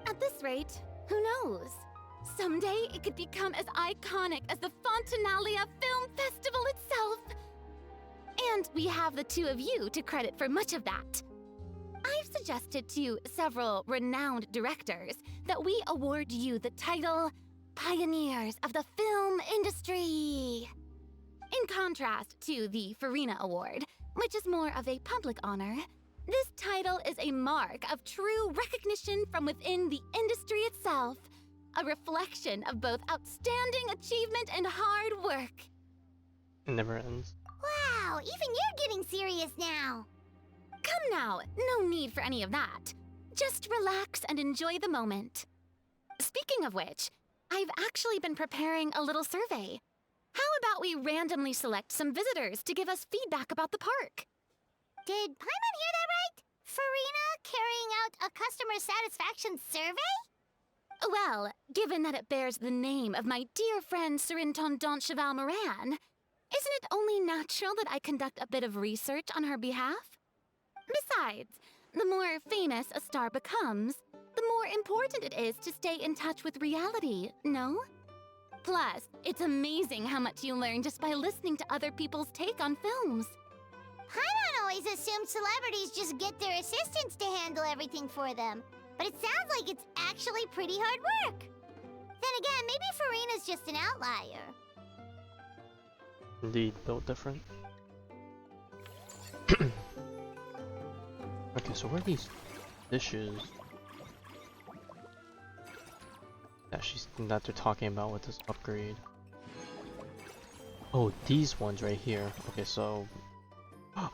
[SPEAKER 2] At this rate, who knows? Someday it could become as iconic as the Fontanalia Film Festival itself. And we have the two of you to credit for much of that. I've suggested to several renowned directors that we award you the title Pioneers of the Film Industry. In contrast to the Farina Award, which is more of a public honor, this title is a mark of true recognition from within the industry itself, a reflection of both outstanding achievement and hard work.
[SPEAKER 1] It never ends.
[SPEAKER 3] Wow, even you're getting serious now.
[SPEAKER 2] Come now, no need for any of that. Just relax and enjoy the moment. Speaking of which, I've actually been preparing a little survey. How about we randomly select some visitors to give us feedback about the park?
[SPEAKER 3] Did Paimon hear that right? Farina carrying out a customer satisfaction survey?
[SPEAKER 2] Well, given that it bears the name of my dear friend Surintendant Cheval Moran, isn't it only natural that I conduct a bit of research on her behalf? Besides, the more famous a star becomes, the more important it is to stay in touch with reality, no? Plus, it's amazing how much you learn just by listening to other people's take on films.
[SPEAKER 3] Paimon always assumed celebrities just get their assistants to handle everything for them. But it sounds like it's actually pretty hard work. Then again, maybe Farina's just an outlier.
[SPEAKER 1] Indeed, built different. Okay, so where are these dishes that they're talking about with this upgrade? Oh, these ones right here. Okay, so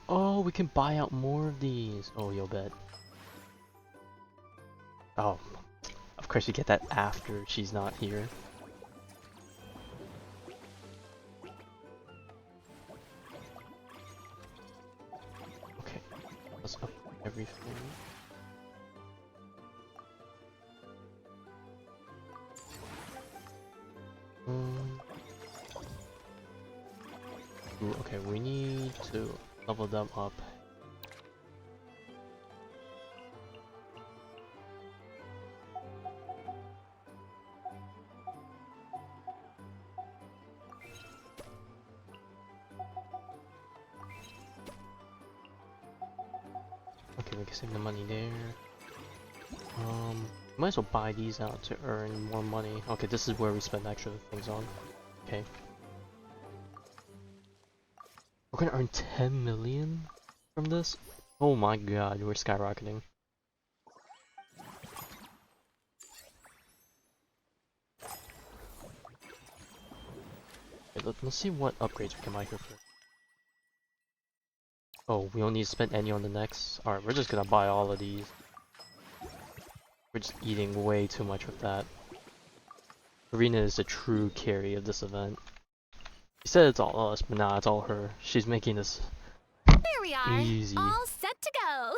[SPEAKER 1] oh, we can buy out more of these. Oh, you'll bet. Oh, of course you get that after she's not here. Okay, let's up everything. Ooh, okay, we need to level them up. Okay, we can save the money there. Might as well buy these out to earn more money. Okay, this is where we spend extra things on. Okay. We're gonna earn 10 million from this? Oh my god, we're skyrocketing. Okay, let's see what upgrades we can buy here first. Oh, we don't need to spend any on the next. Alright, we're just gonna buy all of these. We're just eating way too much with that. Arena is the true carry of this event. She said it's all us, but nah, it's all her. She's making this
[SPEAKER 2] There we are,
[SPEAKER 1] easy.
[SPEAKER 2] all set to go.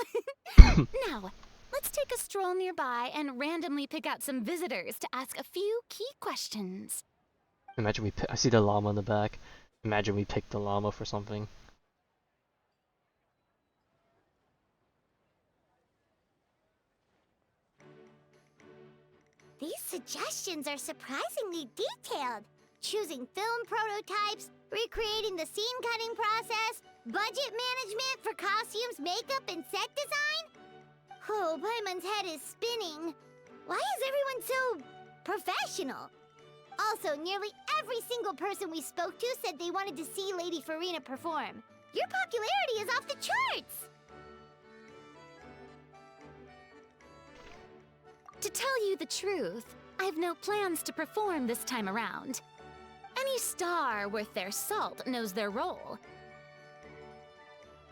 [SPEAKER 2] Now, let's take a stroll nearby and randomly pick out some visitors to ask a few key questions.
[SPEAKER 1] Imagine we I see the llama in the back. Imagine we picked the llama for something.
[SPEAKER 3] These suggestions are surprisingly detailed. Choosing film prototypes, recreating the scene cutting process, budget management for costumes, makeup, and set design? Oh, Paimon's head is spinning. Why is everyone so professional? Also, nearly every single person we spoke to said they wanted to see Lady Farina perform. Your popularity is off the charts!
[SPEAKER 2] To tell you the truth, I've no plans to perform this time around. Any star worth their salt knows their role.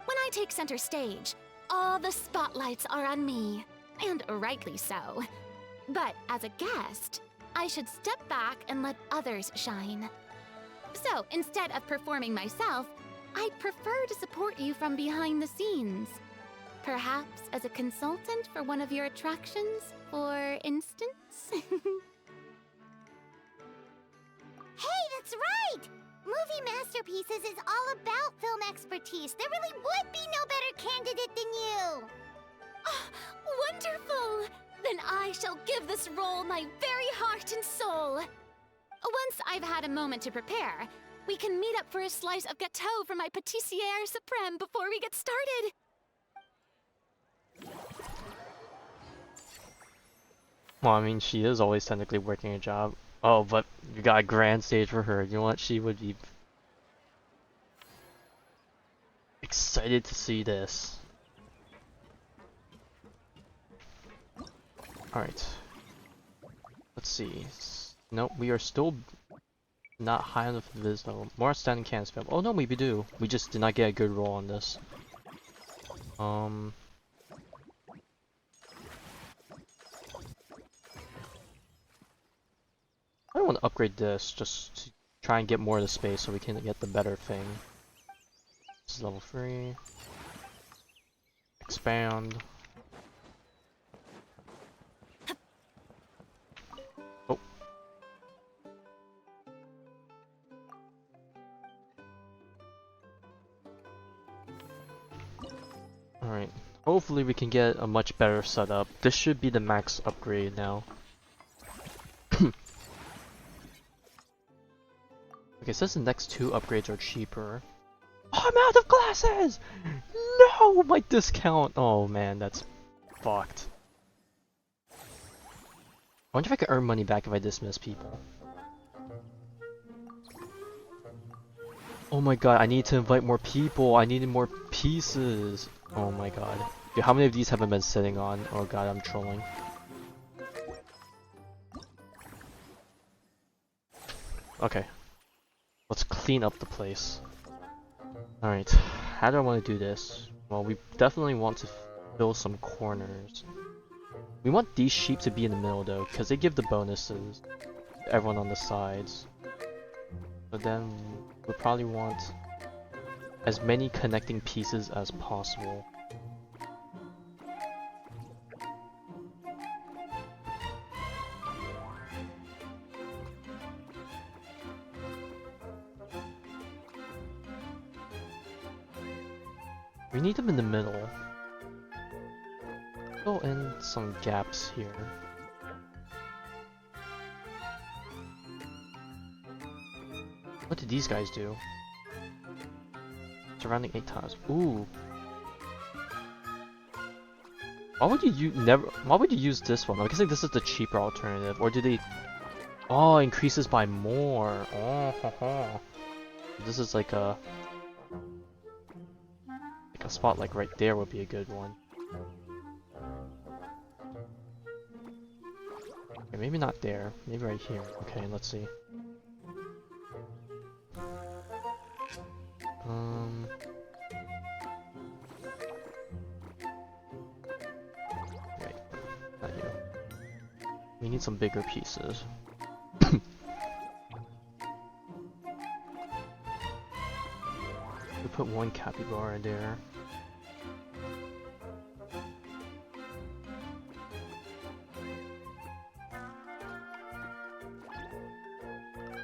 [SPEAKER 2] When I take center stage, all the spotlights are on me, and rightly so. But as a guest, I should step back and let others shine. So instead of performing myself, I'd prefer to support you from behind the scenes. Perhaps as a consultant for one of your attractions, for instance?
[SPEAKER 3] Hey, that's right! Movie Masterpieces is all about film expertise. There really would be no better candidate than you!
[SPEAKER 2] Oh, wonderful! Then I shall give this role my very heart and soul. Once I've had a moment to prepare, we can meet up for a slice of gâteau from my pâtissière suprême before we get started.
[SPEAKER 1] Well, I mean, she is always technically working a job. Oh, but you got a grand stage for her. You know what? She would be excited to see this. Alright. Let's see. Nope, we are still not high enough for this though. More outstanding can spam. Oh no, we do. We just did not get a good roll on this. I don't want to upgrade this, just to try and get more of the space so we can get the better thing. This is level 3. Expand. Oh. Alright. Hopefully we can get a much better setup. This should be the max upgrade now. Okay, it says the next 2 upgrades are cheaper. Oh, I'm out of glasses! No! My discount! Oh man, that's fucked. I wonder if I can earn money back if I dismiss people. Oh my god, I need to invite more people. I needed more pieces. Oh my god. Dude, how many of these haven't been sitting on? Oh god, I'm trolling. Okay. Let's clean up the place. Alright, how do I want to do this? Well, we definitely want to fill some corners. We want these sheep to be in the middle though, because they give the bonuses to everyone on the sides. But then we probably want as many connecting pieces as possible. We need them in the middle. Fill in some gaps here. What did these guys do? Surrounding 8 tiles. Ooh. Why would you why would you use this one? I'm guessing this is the cheaper alternative. Or do they... Oh, increases by more. Oh, ho, ho. This is like a spot like right there would be a good one. Okay, maybe not there. Maybe right here. Okay, let's see. Right, not you. We need some bigger pieces. We put one capybara there.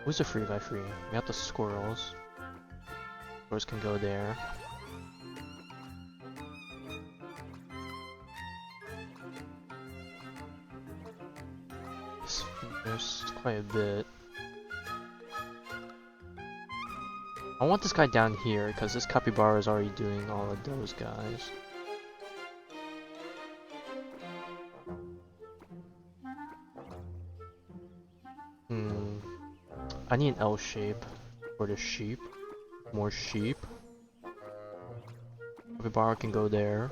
[SPEAKER 1] Who's a 3x3? We got the squirrels. Squirrels can go there. There's quite a bit. I want this guy down here because this capybara is already doing all of those guys. I need an L shape for the sheep. More sheep. Capybara can go there.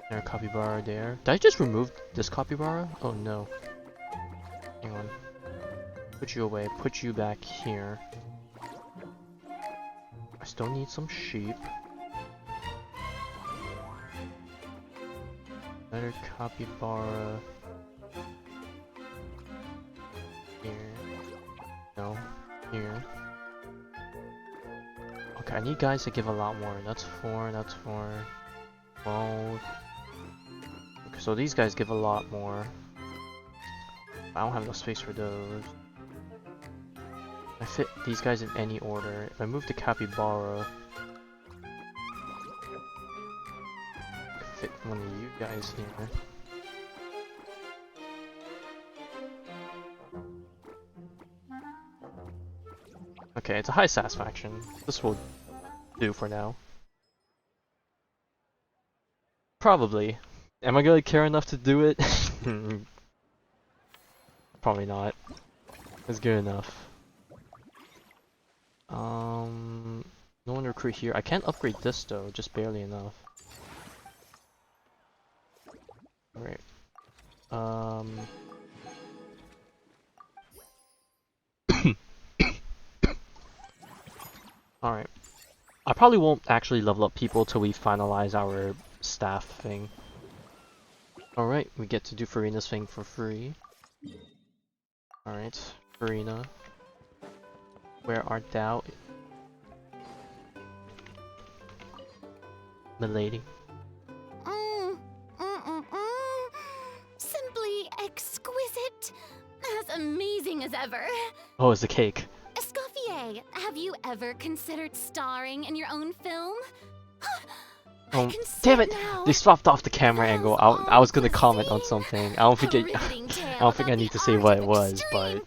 [SPEAKER 1] There, capybara there. Did I just remove this capybara? Oh no. Hang on. Put you away. Put you back here. I still need some sheep. Another capybara. Here. No. Here. Okay, I need guys to give a lot more. That's 4, that's 4. 12. Okay, so these guys give a lot more. I don't have enough space for those. I fit these guys in any order. If I move the capybara, I could fit one of you guys here. Okay, it's a high satisfaction. This will do for now. Probably. Am I gonna care enough to do it? Probably not. It's good enough. No one recruit here. I can't upgrade this though, just barely enough. Alright. Alright. I probably won't actually level up people till we finalize our staff thing. Alright, we get to do Farina's thing for free. Alright, Farina. Where art thou? Milady.
[SPEAKER 2] Simply exquisite. As amazing as ever.
[SPEAKER 1] Oh, it's the cake.
[SPEAKER 2] Escoffier, have you ever considered starring in your own film?
[SPEAKER 1] Oh, damn it! They swapped off the camera angle. I was gonna comment on something. I don't think I need to say what it was, but
[SPEAKER 2] I'm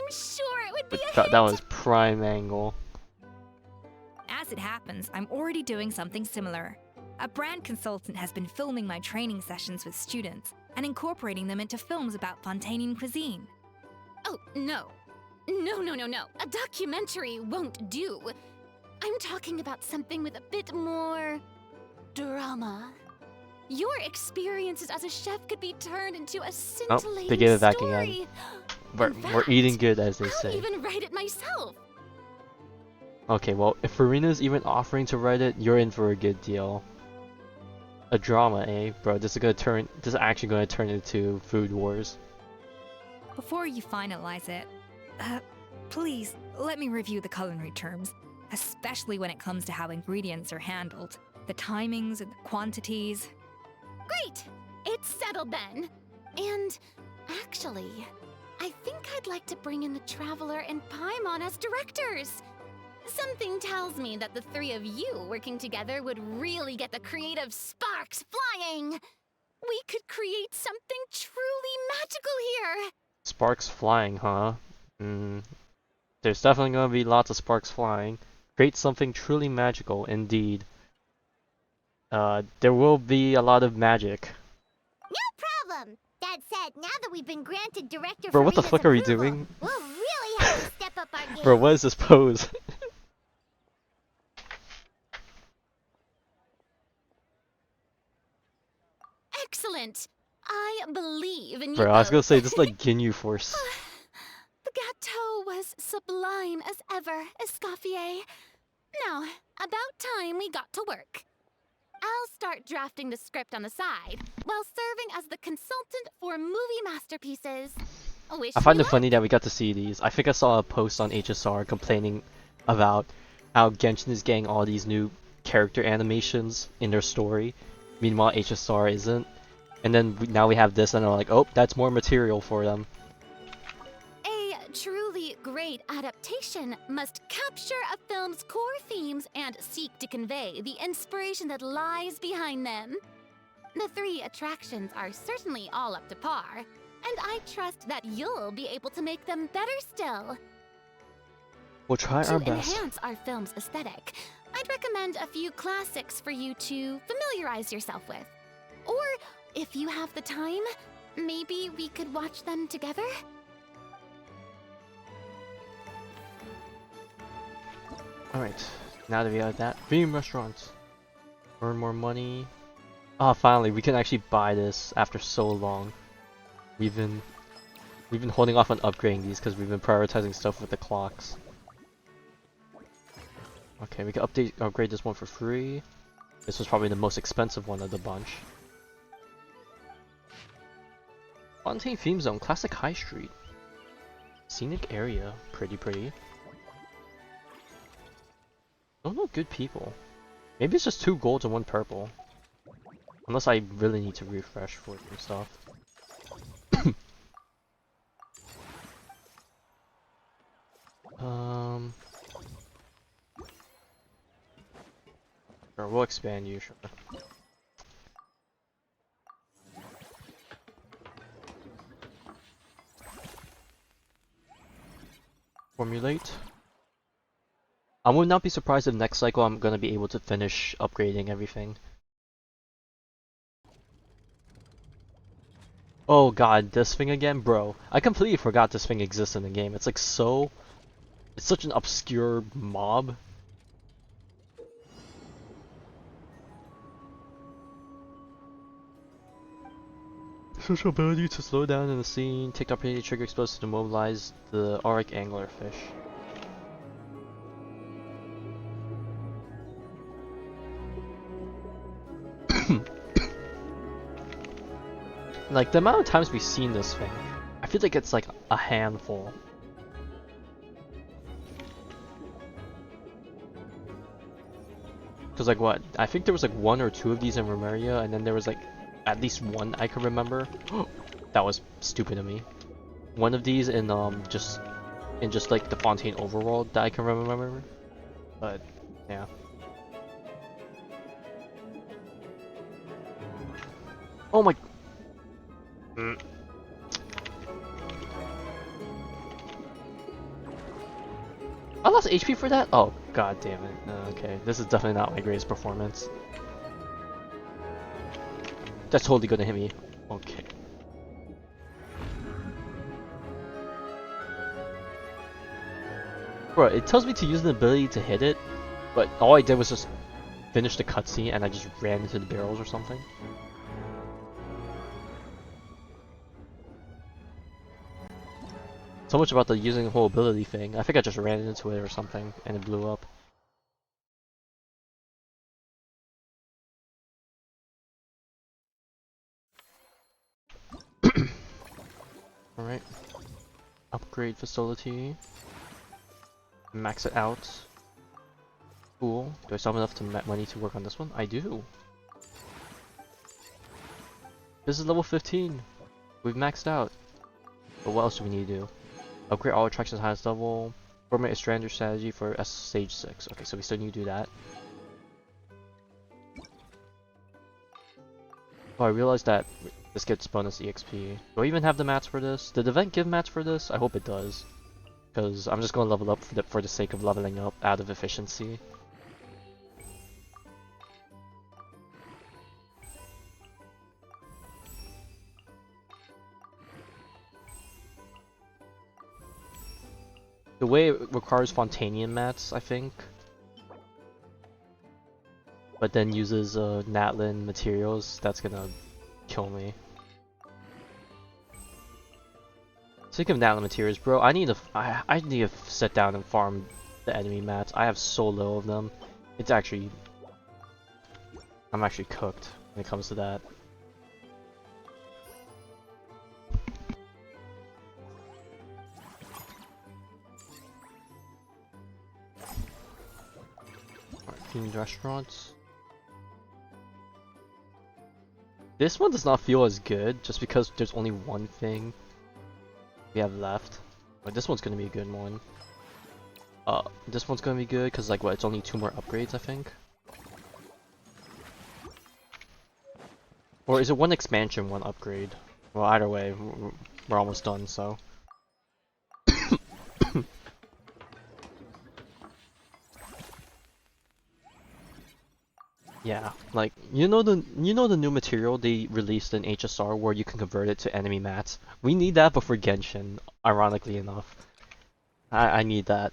[SPEAKER 2] sure it would be
[SPEAKER 1] that was prime angle.
[SPEAKER 11] As it happens, I'm already doing something similar. A brand consultant has been filming my training sessions with students and incorporating them into films about Fontainian cuisine.
[SPEAKER 2] Oh, no. No. A documentary won't do. I'm talking about something with a bit more drama. Your experiences as a chef could be turned into a scintillating
[SPEAKER 1] they gave it back
[SPEAKER 2] story.
[SPEAKER 1] again. We're eating good, as they say.
[SPEAKER 2] I'll even write it myself.
[SPEAKER 1] Okay, well, if Farina's even offering to write it, you're in for a good deal. A drama, eh? Bro, this is actually gonna turn into Food Wars.
[SPEAKER 11] Before you finalize it, please let me review the culinary terms, especially when it comes to how ingredients are handled, the timings and the quantities.
[SPEAKER 2] Great! It's settled then. And actually, I think I'd like to bring in the Traveler and Paimon as directors. Something tells me that the three of you working together would really get the creative sparks flying. We could create something truly magical here.
[SPEAKER 1] Sparks flying, huh? There's definitely gonna be lots of sparks flying. Create something truly magical, indeed. There will be a lot of magic.
[SPEAKER 3] No problem. That said, now that we've been granted director
[SPEAKER 1] Bro, what the
[SPEAKER 3] Farina's
[SPEAKER 1] fuck are we
[SPEAKER 3] approval,
[SPEAKER 1] doing?
[SPEAKER 3] We'll really have to step up our game.
[SPEAKER 1] Bro, what is this pose?
[SPEAKER 2] excellent. I believe in you
[SPEAKER 1] Bro, I was gonna
[SPEAKER 2] both.
[SPEAKER 1] say, this is like Ginyu Force.
[SPEAKER 2] The gâteau was sublime as ever, Escoffier. Now, about time we got to work. I'll start drafting the script on the side, while serving as the consultant for movie masterpieces. Wish
[SPEAKER 1] I find
[SPEAKER 2] me
[SPEAKER 1] it funny
[SPEAKER 2] luck.
[SPEAKER 1] that we got to see these. I think I saw a post on HSR complaining about how Genshin is getting all these new character animations in their story. Meanwhile, HSR isn't. And then now we have this and they're like, oh, that's more material for them.
[SPEAKER 2] A truly great adaptation must capture a film's core themes and seek to convey the inspiration that lies behind them. The 3 attractions are certainly all up to par, and I trust that you'll be able to make them better still.
[SPEAKER 1] We'll try our
[SPEAKER 2] To
[SPEAKER 1] best.
[SPEAKER 2] enhance our film's aesthetic, I'd recommend a few classics for you to familiarize yourself with. Or, if you have the time, maybe we could watch them together?
[SPEAKER 1] Alright, now that we have that, theme restaurants. Earn more money. Ah, finally, we can actually buy this after so long. We've been holding off on upgrading these because we've been prioritizing stuff with the clocks. Okay, we can upgrade this one for free. This was probably the most expensive one of the bunch. Fontaine Theme Zone, classic high street. Scenic area, pretty. Don't know good people. Maybe it's just 2 golds and 1 purple. Unless I really need to refresh for some stuff. Sure, we'll expand you, sure. Formulate. I would not be surprised if next cycle I'm gonna be able to finish upgrading everything. Oh god, this thing again? Bro, I completely forgot this thing exists in the game. It's like so... It's such an obscure mob. Social ability to slow down in the scene, take opportunity trigger explosive to mobilize the auric anglerfish. Like, the amount of times we've seen this thing, I feel like it's like a handful. Cause like what? I think there was like 1 or 2 of these in Remeria, and then there was like at least 1 I can remember. That was stupid of me. 1 of these in just like the Fontaine overworld that I can remember. But yeah. Oh my. I lost HP for that? Oh, god damn it. Okay, this is definitely not my greatest performance. That's totally gonna hit me. Okay. Bro, it tells me to use an ability to hit it, but all I did was just finish the cutscene and I just ran into the barrels or something. So much about the using the whole ability thing. I think I just ran into it or something and it blew up. Alright. Upgrade facility. Max it out. Cool. Do I still have enough to money to work on this one? I do. This is level 15. We've maxed out. But what else do we need to do? Upgrade all attractions highest level. Formulate a strategy for stage 6. Okay, so we still need to do that. Oh, I realized that this gets bonus EXP. Do I even have the mats for this? Did the event give mats for this? I hope it does. Because I'm just going to level up for the sake of leveling up out of efficiency. The way it requires Fontanian mats, I think. But then uses Natlin materials, that's gonna kill me. Speaking of nanomaterials, bro, I need to sit down and farm the enemy mats. I have so little of them. It's actually, I'm actually cooked when it comes to that. Themed restaurants. This one does not feel as good just because there's only one thing we have left. But this one's gonna be a good one. This one's gonna be good because like what? It's only 2 more upgrades, I think. Or is it 1 expansion, 1 upgrade? Well, either way, we're almost done. So. Yeah, like you know the new material they released in HSR where you can convert it to enemy mats. We need that before Genshin, ironically enough. I need that.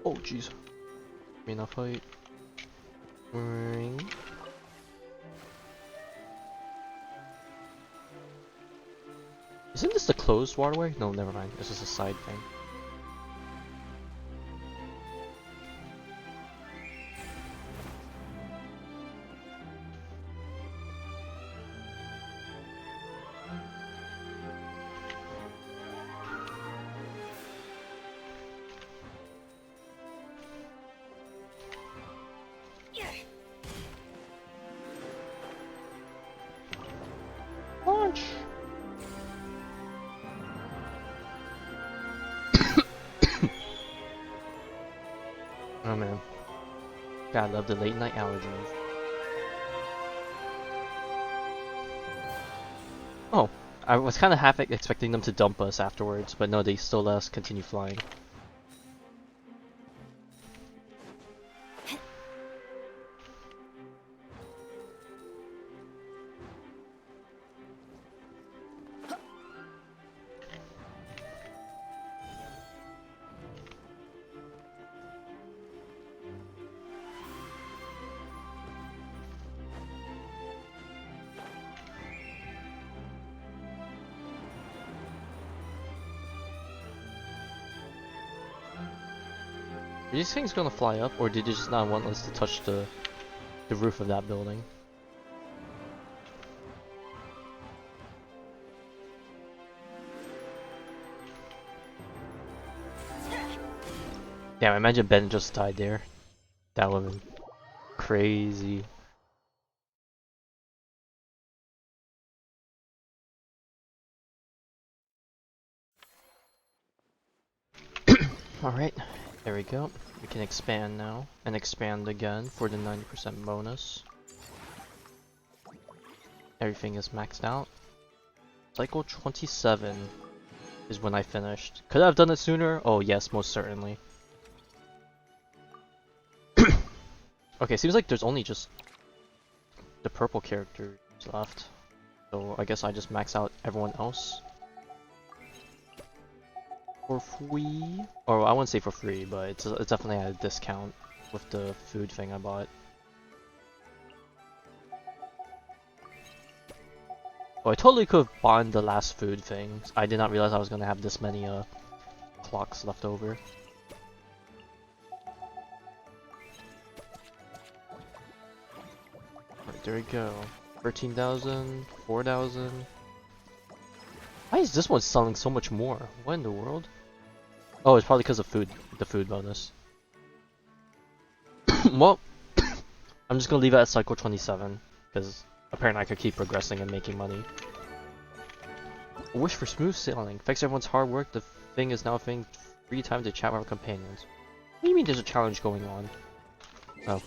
[SPEAKER 1] Oh jeez. Arena fight. Ring. Isn't this the closed waterway? No, never mind. This is a side thing. Launch! Oh man. God, I love the late night allergies. Oh, I was kind of half expecting them to dump us afterwards, but no, they still let us continue flying. Are these things gonna fly up, or did they just not want us to touch the roof of that building? Damn, imagine Ben just died there. That would've been crazy. Alright, there we go. We can expand now, and expand again for the 90% bonus. Everything is maxed out. Cycle 27 is when I finished. Could I have done it sooner? Oh yes, most certainly. Okay, seems like there's only just the purple characters left. So I guess I just max out everyone else. For free? Or I wouldn't say for free, but it's definitely at a discount with the food thing I bought. Oh, I totally could have bought the last food thing. I did not realize I was gonna have this many clocks left over. Alright, there we go. 13,000, 4,000. Why is this one selling so much more? What in the world? Oh, it's probably because of the food bonus. Well, I'm just gonna leave it at cycle 27, because apparently I could keep progressing and making money. A wish for smooth sailing. Thanks to everyone's hard work, the thing is now a thing free time to chat with our companions. What do you mean there's a challenge going on? Oh.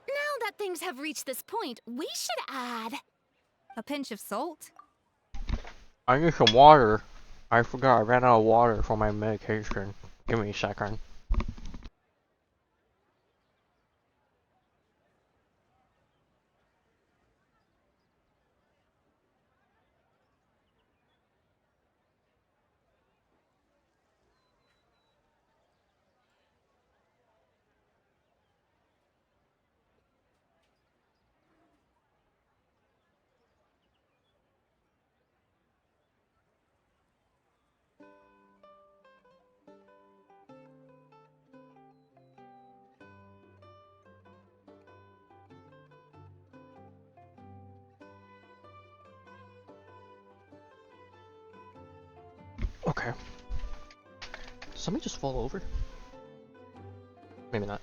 [SPEAKER 2] Now that things have reached this point, we should add
[SPEAKER 11] A pinch of salt?
[SPEAKER 1] I need some water. I forgot I ran out of water for my medication. Give me a second. Okay. Did somebody just fall over? Maybe not.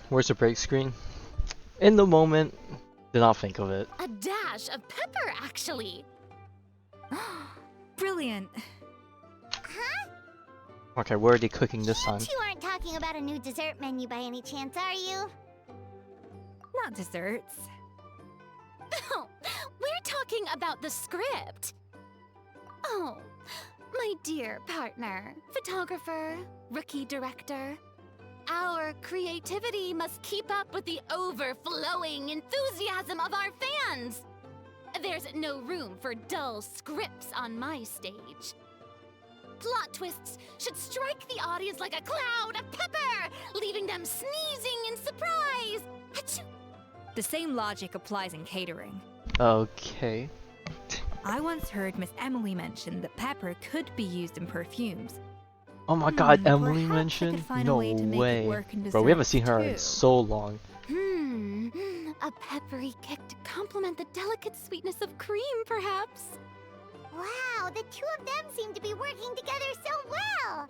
[SPEAKER 1] Where's the break screen? In the moment, did not think of it.
[SPEAKER 2] A dash of pepper, actually.
[SPEAKER 11] Brilliant.
[SPEAKER 3] Huh?
[SPEAKER 1] Okay, where are they cooking this time?
[SPEAKER 3] You aren't talking about a new dessert menu by any chance, are you?
[SPEAKER 11] Not desserts.
[SPEAKER 2] Oh, we're talking about the script. Oh, my dear partner, photographer, rookie director. Our creativity must keep up with the overflowing enthusiasm of our fans. There's no room for dull scripts on my stage. Plot twists should strike the audience like a cloud of pepper, leaving them sneezing in surprise. Achoo!
[SPEAKER 11] The same logic applies in catering.
[SPEAKER 1] Okay.
[SPEAKER 11] I once heard Miss Emily mention that pepper could be used in perfumes.
[SPEAKER 1] Oh my god, Emily
[SPEAKER 11] perhaps I
[SPEAKER 1] mentioned?
[SPEAKER 11] could find a
[SPEAKER 1] No
[SPEAKER 11] way to make it
[SPEAKER 1] way.
[SPEAKER 11] work in
[SPEAKER 1] Bro, we haven't seen her in
[SPEAKER 11] desserts, too.
[SPEAKER 1] so long.
[SPEAKER 2] A peppery kick to complement the delicate sweetness of cream, perhaps.
[SPEAKER 3] Wow, the two of them seem to be working together so well.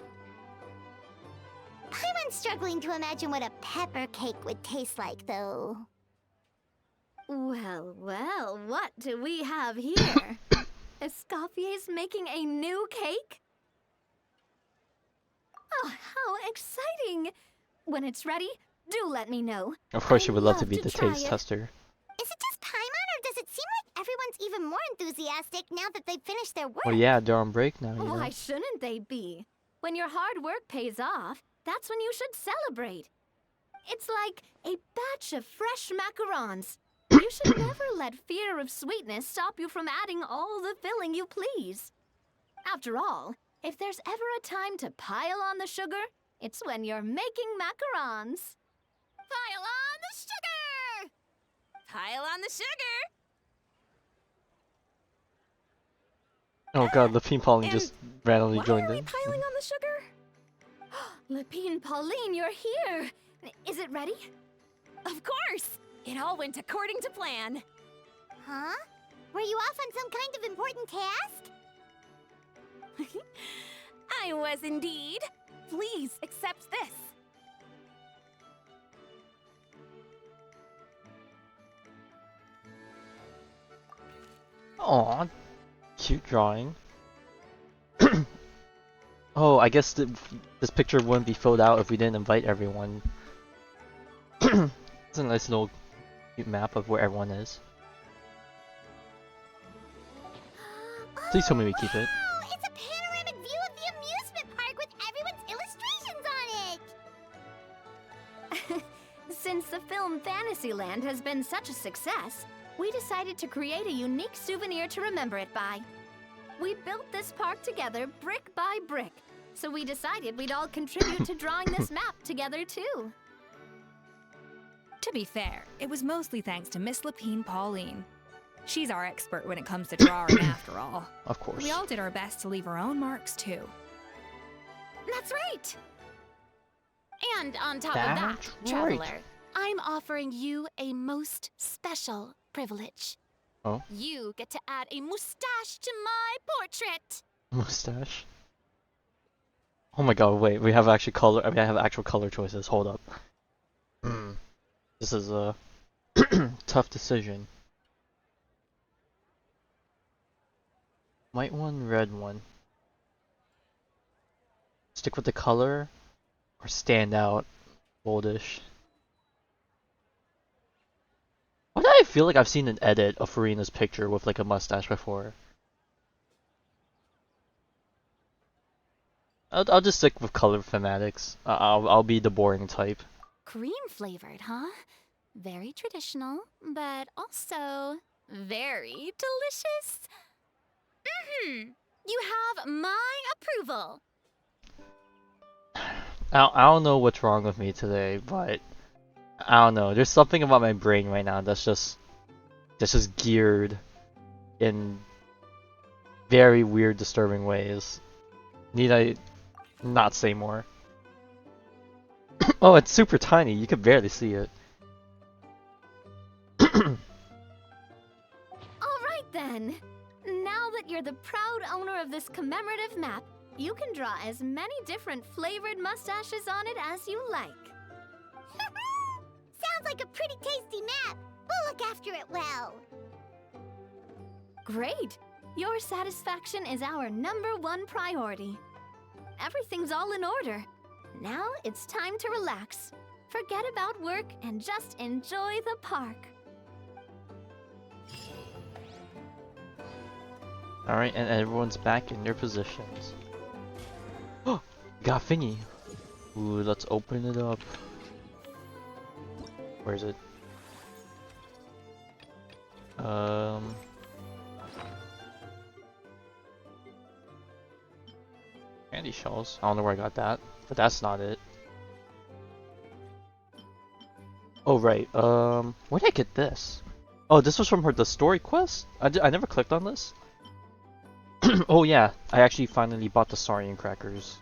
[SPEAKER 3] I'm struggling to imagine what a pepper cake would taste like, though.
[SPEAKER 2] Well, well, what do we have here? Escoffier's making a new cake? Oh, how exciting! When it's ready, do let me know.
[SPEAKER 1] Of course, she
[SPEAKER 2] I'd
[SPEAKER 1] would love to
[SPEAKER 2] love
[SPEAKER 1] be
[SPEAKER 2] to
[SPEAKER 1] the
[SPEAKER 2] try
[SPEAKER 1] taste
[SPEAKER 2] it.
[SPEAKER 1] tester.
[SPEAKER 3] Is it just Paimon, or does it seem like everyone's even more enthusiastic now that they've finished their work?
[SPEAKER 1] Well, yeah, they're on break now, you know.
[SPEAKER 2] Why shouldn't they be? When your hard work pays off, that's when you should celebrate. It's like a batch of fresh macarons. You should never let fear of sweetness stop you from adding all the filling you please. After all, if there's ever a time to pile on the sugar, it's when you're making macarons. Pile on the sugar! Pile on the sugar!
[SPEAKER 1] Oh god, Lapine Pauline
[SPEAKER 2] And
[SPEAKER 1] just randomly
[SPEAKER 2] Why
[SPEAKER 1] joined
[SPEAKER 2] are we
[SPEAKER 1] in.
[SPEAKER 2] piling on the sugar? Lapine Pauline, you're here! Is it ready? Of course! It all went according to plan.
[SPEAKER 3] Huh? Were you off on some kind of important task?
[SPEAKER 2] I was indeed. Please accept this.
[SPEAKER 1] Aw, cute drawing. Oh, I guess this picture wouldn't be filled out if we didn't invite everyone. It's a nice little cute map of where everyone is. Please tell me we keep it.
[SPEAKER 3] Wow, it's a panoramic view of the amusement park with everyone's illustrations on it!
[SPEAKER 2] Since the film Fantasyland has been such a success, we decided to create a unique souvenir to remember it by. We built this park together brick by brick, so we decided we'd all contribute to drawing this map together too.
[SPEAKER 11] To be fair, it was mostly thanks to Miss Lapine Pauline. She's our expert when it comes to drawing after all.
[SPEAKER 1] Of course.
[SPEAKER 11] We all did our best to leave our own marks too.
[SPEAKER 2] That's right! And on top of
[SPEAKER 1] That's
[SPEAKER 2] that,
[SPEAKER 1] right.
[SPEAKER 2] traveler, I'm offering you a most special privilege.
[SPEAKER 1] Oh?
[SPEAKER 2] You get to add a mustache to my portrait!
[SPEAKER 1] Mustache. Oh my god, wait, we have actually color. I mean, I have actual color choices. Hold up. This is a tough decision. White one, red one. Stick with the color, or stand out, boldish. Why do I feel like I've seen an edit of Farina's picture with like a mustache before? I'll just stick with color fanatics. I'll be the boring type.
[SPEAKER 2] Cream flavored, huh? Very traditional, but also very delicious. You have my approval.
[SPEAKER 1] I don't know what's wrong with me today, but I don't know. There's something about my brain right now that's just geared in very weird, disturbing ways. Need I not say more? Oh, it's super tiny. You can barely see it.
[SPEAKER 2] All right then. Now that you're the proud owner of this commemorative map, you can draw as many different flavored mustaches on it as you like.
[SPEAKER 3] Sounds like a pretty tasty map. We'll look after it well.
[SPEAKER 2] Great! Your satisfaction is our #1 priority. Everything's all in order. Now it's time to relax. Forget about work and just enjoy the park.
[SPEAKER 1] Alright, and everyone's back in their positions. Oh, got thingy. Ooh, let's open it up. Where is it? Candy shells. I don't know where I got that, but that's not it. Oh right. Where did I get this? Oh, this was from the story quest. I never clicked on this. Oh yeah, I actually finally bought the Saurian crackers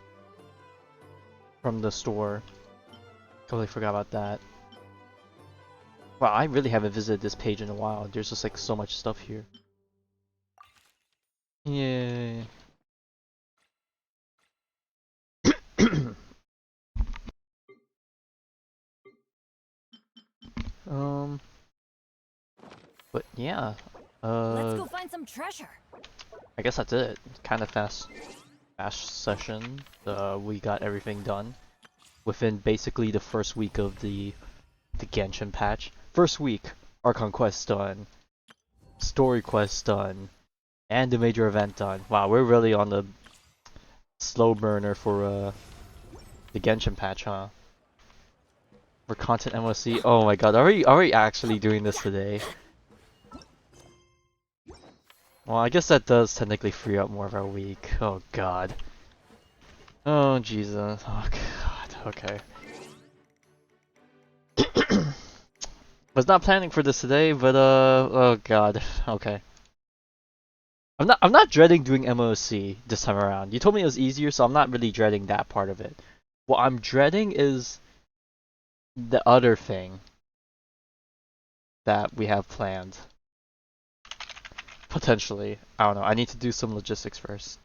[SPEAKER 1] from the store. Totally forgot about that. Wow, I really haven't visited this page in a while. There's just like so much stuff here. Yay. But yeah.
[SPEAKER 12] Let's go find some treasure.
[SPEAKER 1] I guess that's it. Kind of fast session. We got everything done within basically the first week of the Genshin patch. First week, Archon quest done, story quest done, and the major event done. Wow, we're really on the slow burner for the Genshin patch, huh? For content MOC. Oh my god, are we actually doing this today? Well, I guess that does technically free up more of our week. Oh god. Oh Jesus. Oh god. Okay. Was not planning for this today, but oh god. Okay. I'm not dreading doing MOC this time around. You told me it was easier, so I'm not really dreading that part of it. What I'm dreading is the other thing that we have planned. Potentially. I don't know. I need to do some logistics first.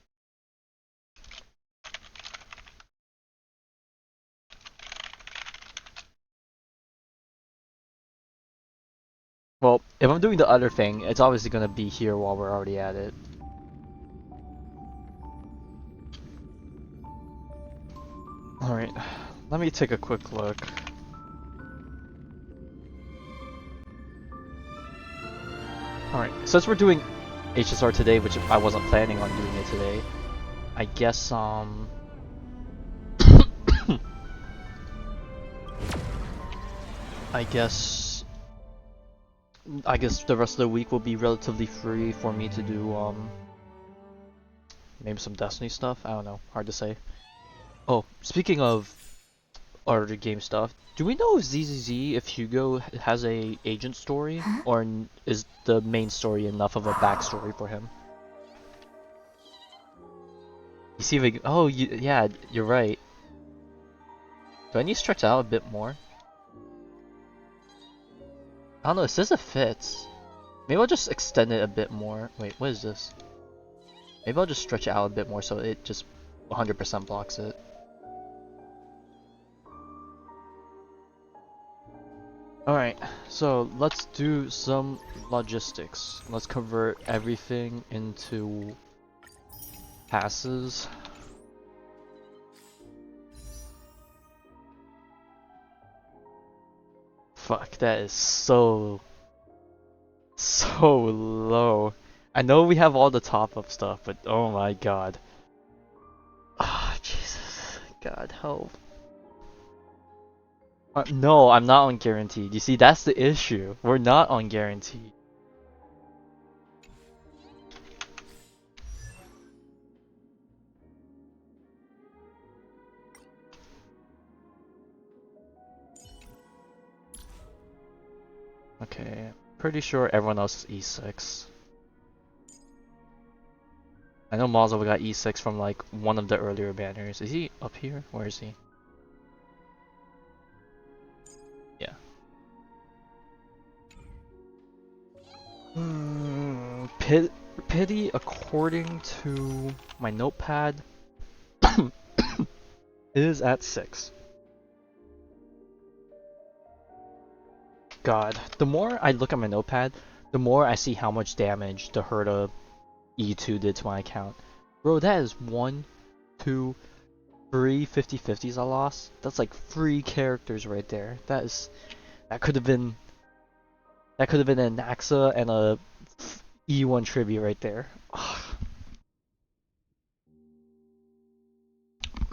[SPEAKER 1] Well, if I'm doing the other thing, it's obviously gonna be here while we're already at it. Alright, let me take a quick look. Alright, since we're doing HSR today, which I wasn't planning on doing it today, I guess, I guess the rest of the week will be relatively free for me to do, maybe some Destiny stuff? I don't know, hard to say. Oh, speaking of other game stuff, do we know if ZZZ, if Hugo has a agent story, or is the main story enough of a backstory for him? You see, like, oh, yeah, you're right. Do I need to stretch out a bit more? I don't know, it says it fits. Maybe I'll just extend it a bit more. Wait, what is this? Maybe I'll just stretch it out a bit more so it just 100% blocks it. Alright, so let's do some logistics. Let's convert everything into passes. Fuck, that is so so low. I know we have all the top up stuff, but oh my god. Ah, Jesus. God help. No, I'm not on guaranteed. You see, that's the issue. We're not on guaranteed. Okay, pretty sure everyone else is E6. I know Mazel got E6 from like one of the earlier banners. Is he up here? Where is he? Yeah. Pity, according to my notepad, is at 6. God, the more I look at my notepad, the more I see how much damage the Herta E2 did to my account. Bro, that is 1, 2, 3 50/50s I lost. That's like 3 characters right there. That could have been an Naxa and a E1 tribute right there.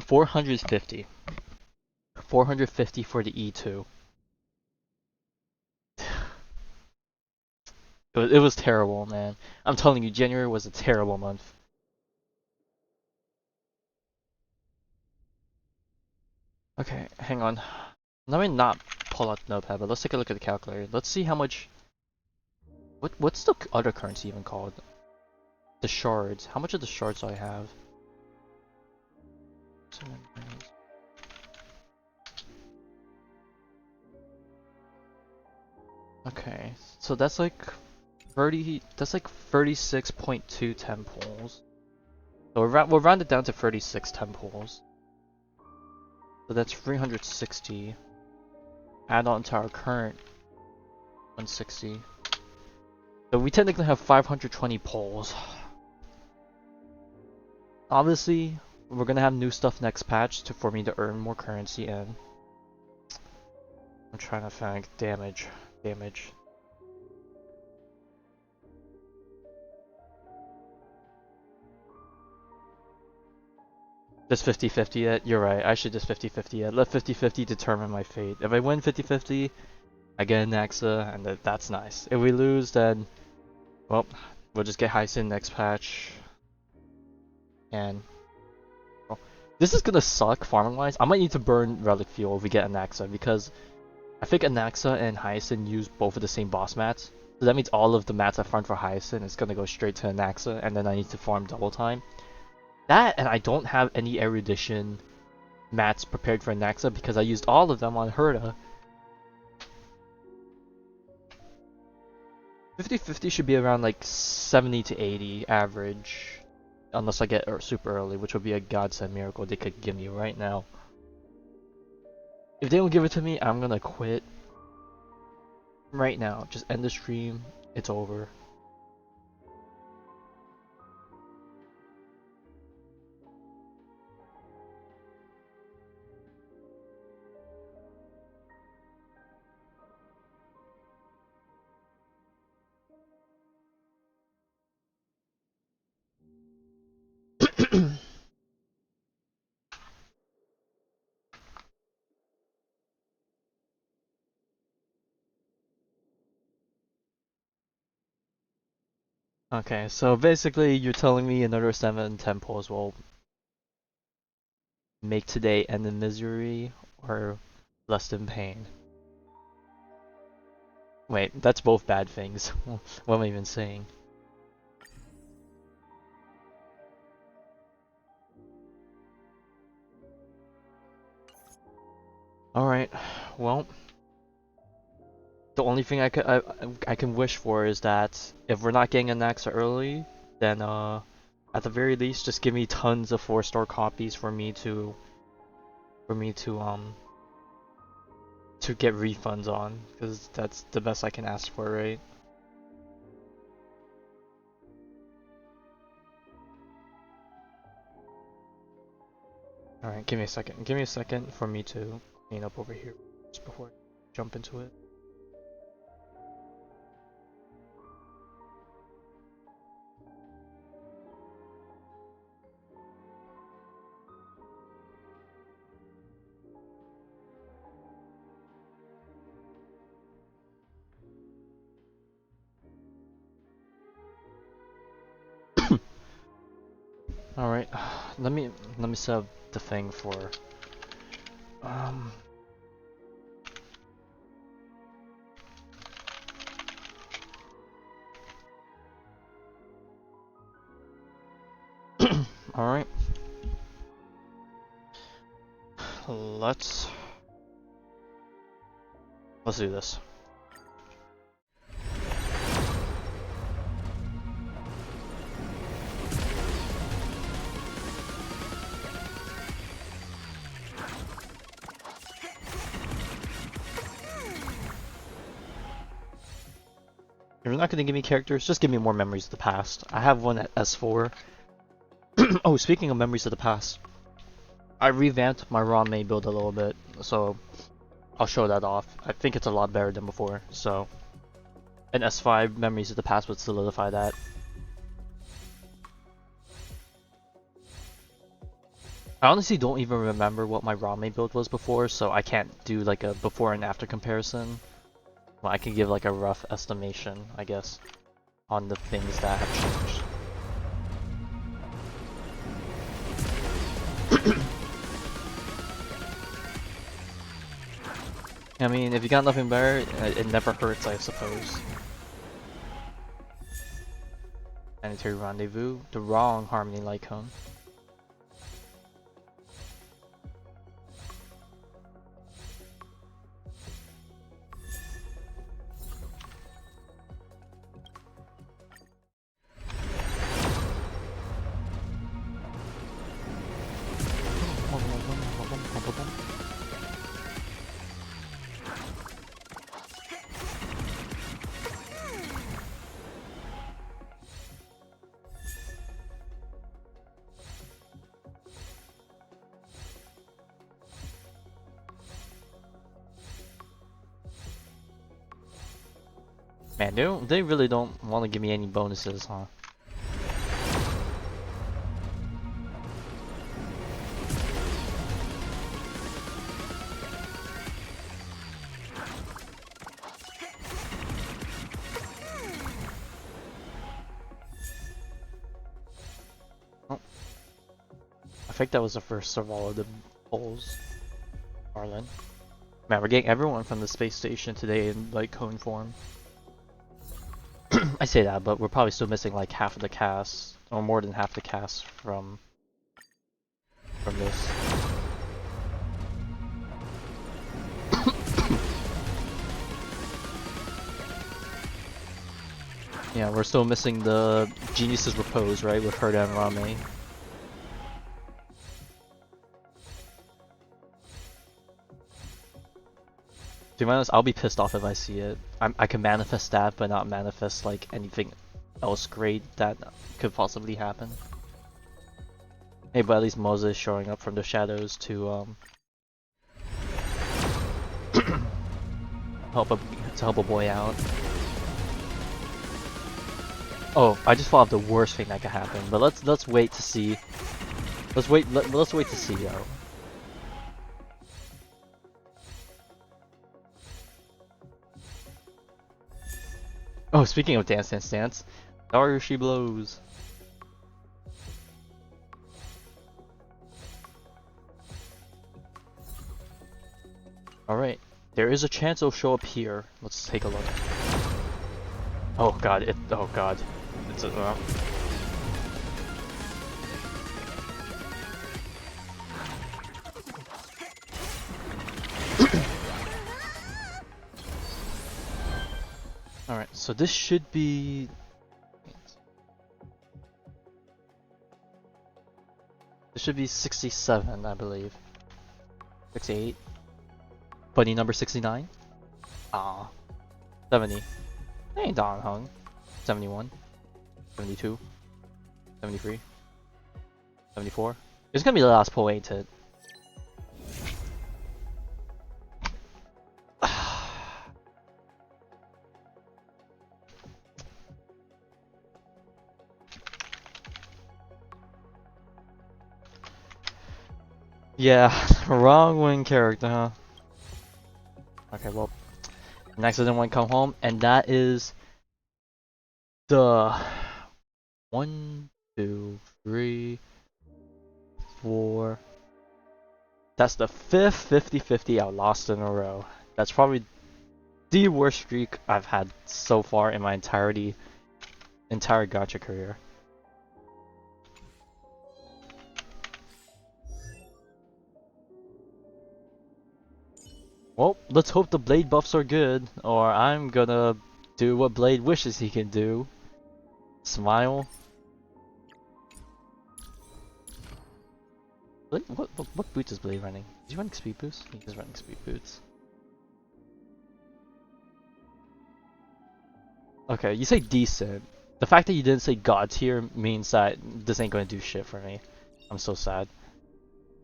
[SPEAKER 1] 450. 450 for the E2. It was terrible, man. I'm telling you, January was a terrible month. Okay, hang on. Let me not pull out the notepad, but let's take a look at the calculator. Let's see how much. What's the other currency even called? The shards. How much of the shards do I have? Okay, so that's like 30. That's like 36.2 temples. So we'll round it down to 36 temples. So that's 360. Add on to our current 160. So we technically have 520 poles. Obviously, we're gonna have new stuff next patch for me to earn more currency in. I'm trying to find damage. Just 50/50 yet? You're right, I should just 50/50 yet. Let 50/50 determine my fate. If I win 50/50, I get an Axa, and that's nice. If we lose, then, well, we'll just get Hyson next patch. And, well, this is gonna suck farming-wise. I might need to burn Relic Fuel if we get an Axa, because I think Anaxa and Hyacinth use both of the same boss mats. So that means all of the mats I farm for Hyacinth is gonna go straight to Anaxa, and then I need to farm double time. That, and I don't have any erudition mats prepared for Anaxa because I used all of them on Herta. 50/50 should be around like 70 to 80 average. Unless I get super early, which would be a godsend miracle they could give me right now. If they don't give it to me, I'm gonna quit. Right now, just end the stream, it's over. Okay, so basically you're telling me another 7 temples will make today end in misery or less than pain. Wait, that's both bad things. What am I even saying? Alright, well, the only thing I can wish for is that if we're not getting an Axa early, then at the very least just give me tons of 4-star copies for me to get refunds on, because that's the best I can ask for, right? Alright, give me a second. Give me a second for me to clean up over here just before I jump into it. Alright, let me set up the thing for alright. Let's do this. If you're not gonna give me characters, just give me more memories of the past. I have one at S4. Oh, speaking of memories of the past, I revamped my Rame build a little bit, so I'll show that off. I think it's a lot better than before, so an S5 memories of the past would solidify that. I honestly don't even remember what my Rame build was before, so I can't do like a before and after comparison. Well, I can give like a rough estimation, I guess, on the things that have changed. I mean, if you got nothing better, it never hurts, I suppose. Planetary Rendezvous, the wrong Harmony Light Cone. Man, they really don't want to give me any bonuses, huh? Oh. I think that was the first of all of the polls. Arlen. Man, we're getting everyone from the space station today in like cone form. I say that, but we're probably still missing like half of the cast, or more than half the cast from this. Yeah, we're still missing the Genius's Repose, right, with Herda and Rame. To be honest, I'll be pissed off if I see it. I can manifest that, but not manifest like anything else great that could possibly happen. Hey, but at least Moses is showing up from the shadows to help a boy out. Oh, I just thought of the worst thing that could happen, but let's wait to see. Let's wait to see though. Oh, speaking of Dance Dance Dance, there she blows. Alright, there is a chance it'll show up here. Let's take a look. Oh god, oh god. It's a... Alright, so this should be... This should be 67, I believe. 68. Bunny number 69? Ah. 70. Ain't Don Hung. 71. 72. 73. 74. It's gonna be the last pull, ain't it? Yeah, wrong wing character, huh? Okay, well, next I didn't want to come home, and that is the 1, 2, 3, 4. That's the 5th 50-50 I've lost in a row. That's probably the worst streak I've had so far in my entire gacha career. Well, let's hope the Blade buffs are good, or I'm gonna do what Blade wishes he can do. Smile. What boots is Blade running? Is he running speed boots? He is running speed boots. Okay, you say decent. The fact that you didn't say God tier means that this ain't gonna do shit for me. I'm so sad.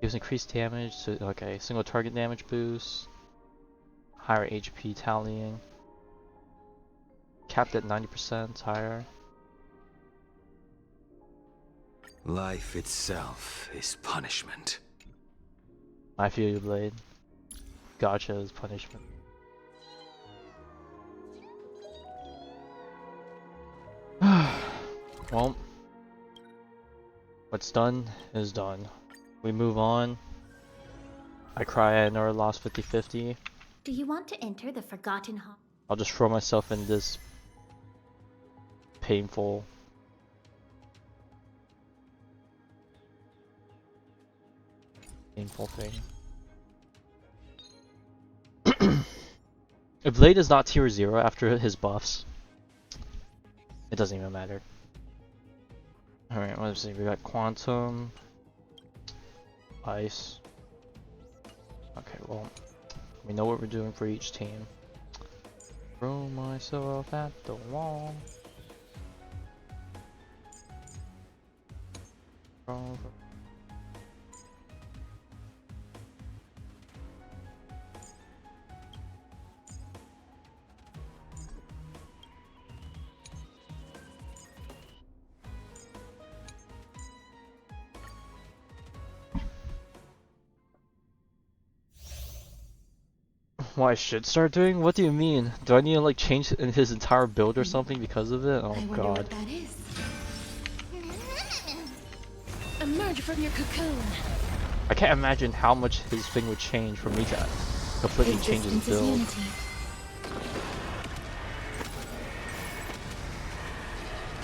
[SPEAKER 1] Gives increased damage, so okay, single target damage boost. Higher HP tallying. Capped at 90% higher.
[SPEAKER 13] Life itself is punishment.
[SPEAKER 1] I feel you, Blade. Gacha is punishment. Well, what's done is done. We move on. I cry I never lost 50-50.
[SPEAKER 3] Do you want to enter the Forgotten Hall?
[SPEAKER 1] I'll just throw myself in this painful thing. If Blade is not tier 0 after his buffs, it doesn't even matter. Alright, let's see, we got Quantum, Ice. Okay, well, we know what we're doing for each team. Throw myself at the wall. What I should start doing? What do you mean? Do I need to like change his entire build or something because of it? Oh god.
[SPEAKER 2] What that is. Emerge from your cocoon.
[SPEAKER 1] I can't imagine how much his thing would change for me to completely change his build.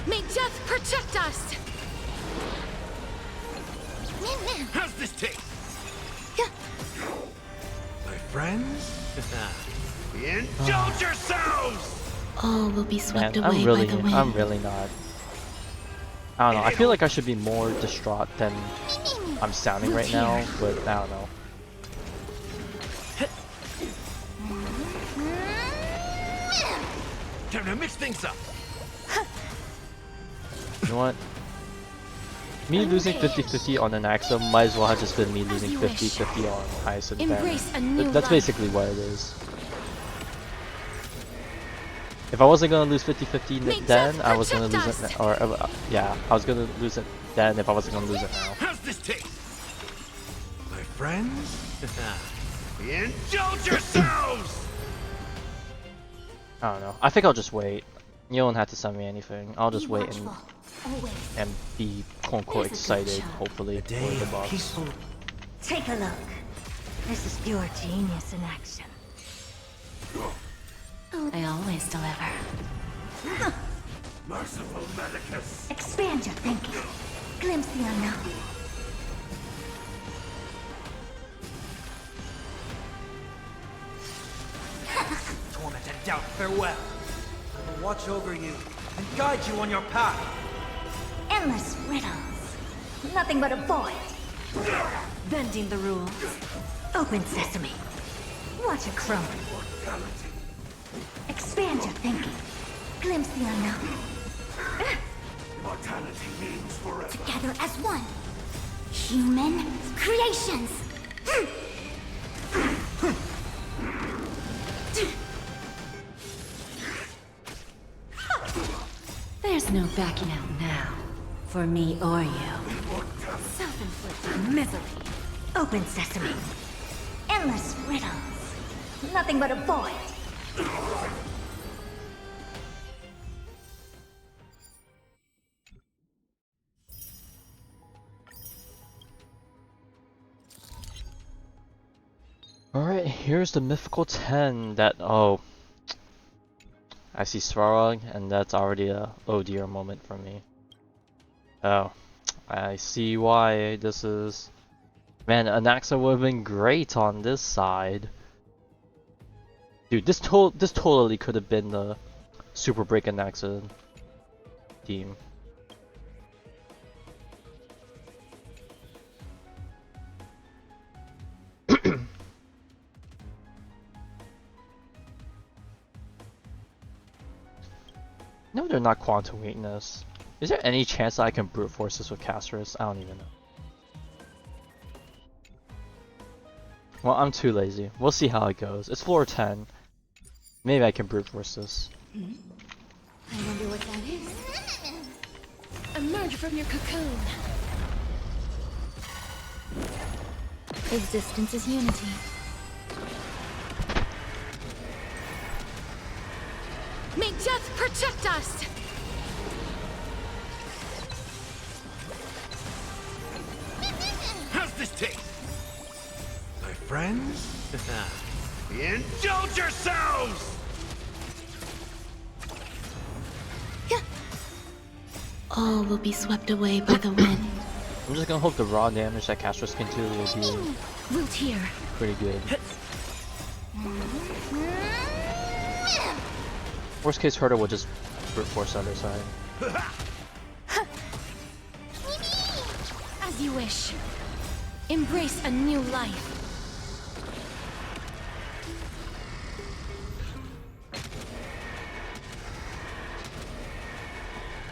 [SPEAKER 2] May death protect us!
[SPEAKER 7] How's this taste? My friends? Indulge yourselves!
[SPEAKER 2] All will be swept
[SPEAKER 1] Man,
[SPEAKER 2] away by the wind.
[SPEAKER 1] I'm really not. I don't know, I feel like I should be more distraught than I'm sounding right now, but I don't know.
[SPEAKER 7] Time to mix things up.
[SPEAKER 1] You know what? Me losing 50-50 on an Axa might as well have just been me losing 50-50 on Ice and Ben. That's basically what it is. If I wasn't gonna lose 50-50 then, I was gonna lose it, or yeah, I was gonna lose it then if I wasn't gonna lose it now.
[SPEAKER 7] How's this taste? My friends? Indulge yourselves!
[SPEAKER 1] I don't know. I think I'll just wait. You don't have to send me anything. I'll just wait and be quote-unquote excited, hopefully, for the boss.
[SPEAKER 12] Take a look. This is pure genius in action. I always deliver.
[SPEAKER 7] Merciful Medicus!
[SPEAKER 12] Expand your thinking. Glimpse the unknown.
[SPEAKER 14] Tormented doubt, farewell. I will watch over you and guide you on your path.
[SPEAKER 12] Endless riddles. Nothing but a void. Bending the rules. Open sesame. Watch it crumble. Expand your thinking. Glimpse the unknown.
[SPEAKER 7] Mortality means forever.
[SPEAKER 3] Together as one. Human creations.
[SPEAKER 12] There's no backing out now. For me or you.
[SPEAKER 3] Self-inflicted
[SPEAKER 12] Misery. Open sesame. Endless riddles. Nothing but a void.
[SPEAKER 1] here's the mythical 10 that, oh, I see Svarog, and that's already a oh dear moment for me. Oh, I see why this is. Man, Anaxa would have been great on this side. Dude, this totally could have been the Super Break Anaxa team. No, they're not quantum weakness. Is there any chance that I can brute force this with Casterus? I don't even know. Well, I'm too lazy. We'll see how it goes. It's floor 10. Maybe I can brute force this.
[SPEAKER 2] I wonder what that is. Emerge from your cocoon. Existence is unity. May death protect us!
[SPEAKER 7] How's this taste? My friends? Indulge yourselves!
[SPEAKER 2] All will be swept away by the wind.
[SPEAKER 1] I'm just gonna hope the raw damage that Casterus can do will be
[SPEAKER 2] Root here.
[SPEAKER 1] pretty good. Worst case, Herta will just brute force the other side.
[SPEAKER 2] As you wish. Embrace a new life.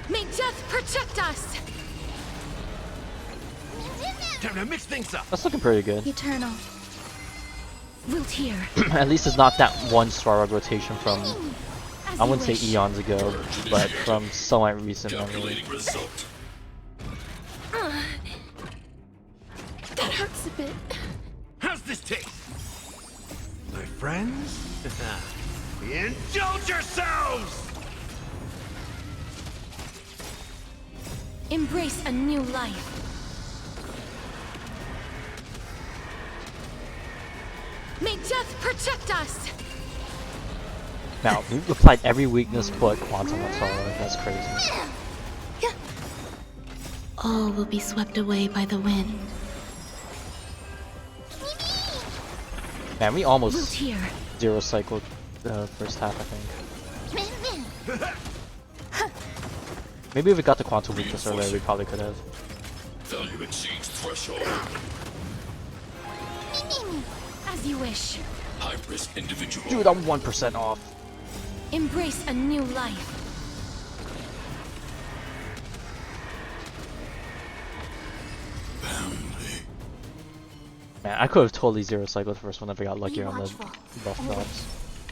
[SPEAKER 2] May death protect us!
[SPEAKER 7] Time to mix things up.
[SPEAKER 1] That's looking pretty good.
[SPEAKER 2] Eternal. Root here.
[SPEAKER 1] At least it's not that one Svarog rotation from,
[SPEAKER 2] As
[SPEAKER 1] I
[SPEAKER 2] you
[SPEAKER 1] wouldn't say
[SPEAKER 2] wish.
[SPEAKER 1] eons ago, but from somewhat recent memory.
[SPEAKER 2] That hurts a bit.
[SPEAKER 7] How's this taste? My friends? Indulge yourselves!
[SPEAKER 2] Embrace a new life. May death protect us!
[SPEAKER 1] Now, we've applied every weakness but Quantum on Svarog. That's crazy.
[SPEAKER 2] All will be swept away by the wind.
[SPEAKER 1] Man, we
[SPEAKER 2] Root
[SPEAKER 1] almost
[SPEAKER 2] here.
[SPEAKER 1] zero cycled the first half, I think. Maybe if we got the Quantum weakness earlier, we probably could have.
[SPEAKER 15] Value exceeds threshold.
[SPEAKER 2] As you wish.
[SPEAKER 15] High risk individual.
[SPEAKER 1] Dude, I'm 1% off.
[SPEAKER 2] Embrace a new life.
[SPEAKER 1] Man, I could have totally zero cycled the first one if I got luckier on the
[SPEAKER 2] watchful.
[SPEAKER 1] buff drops.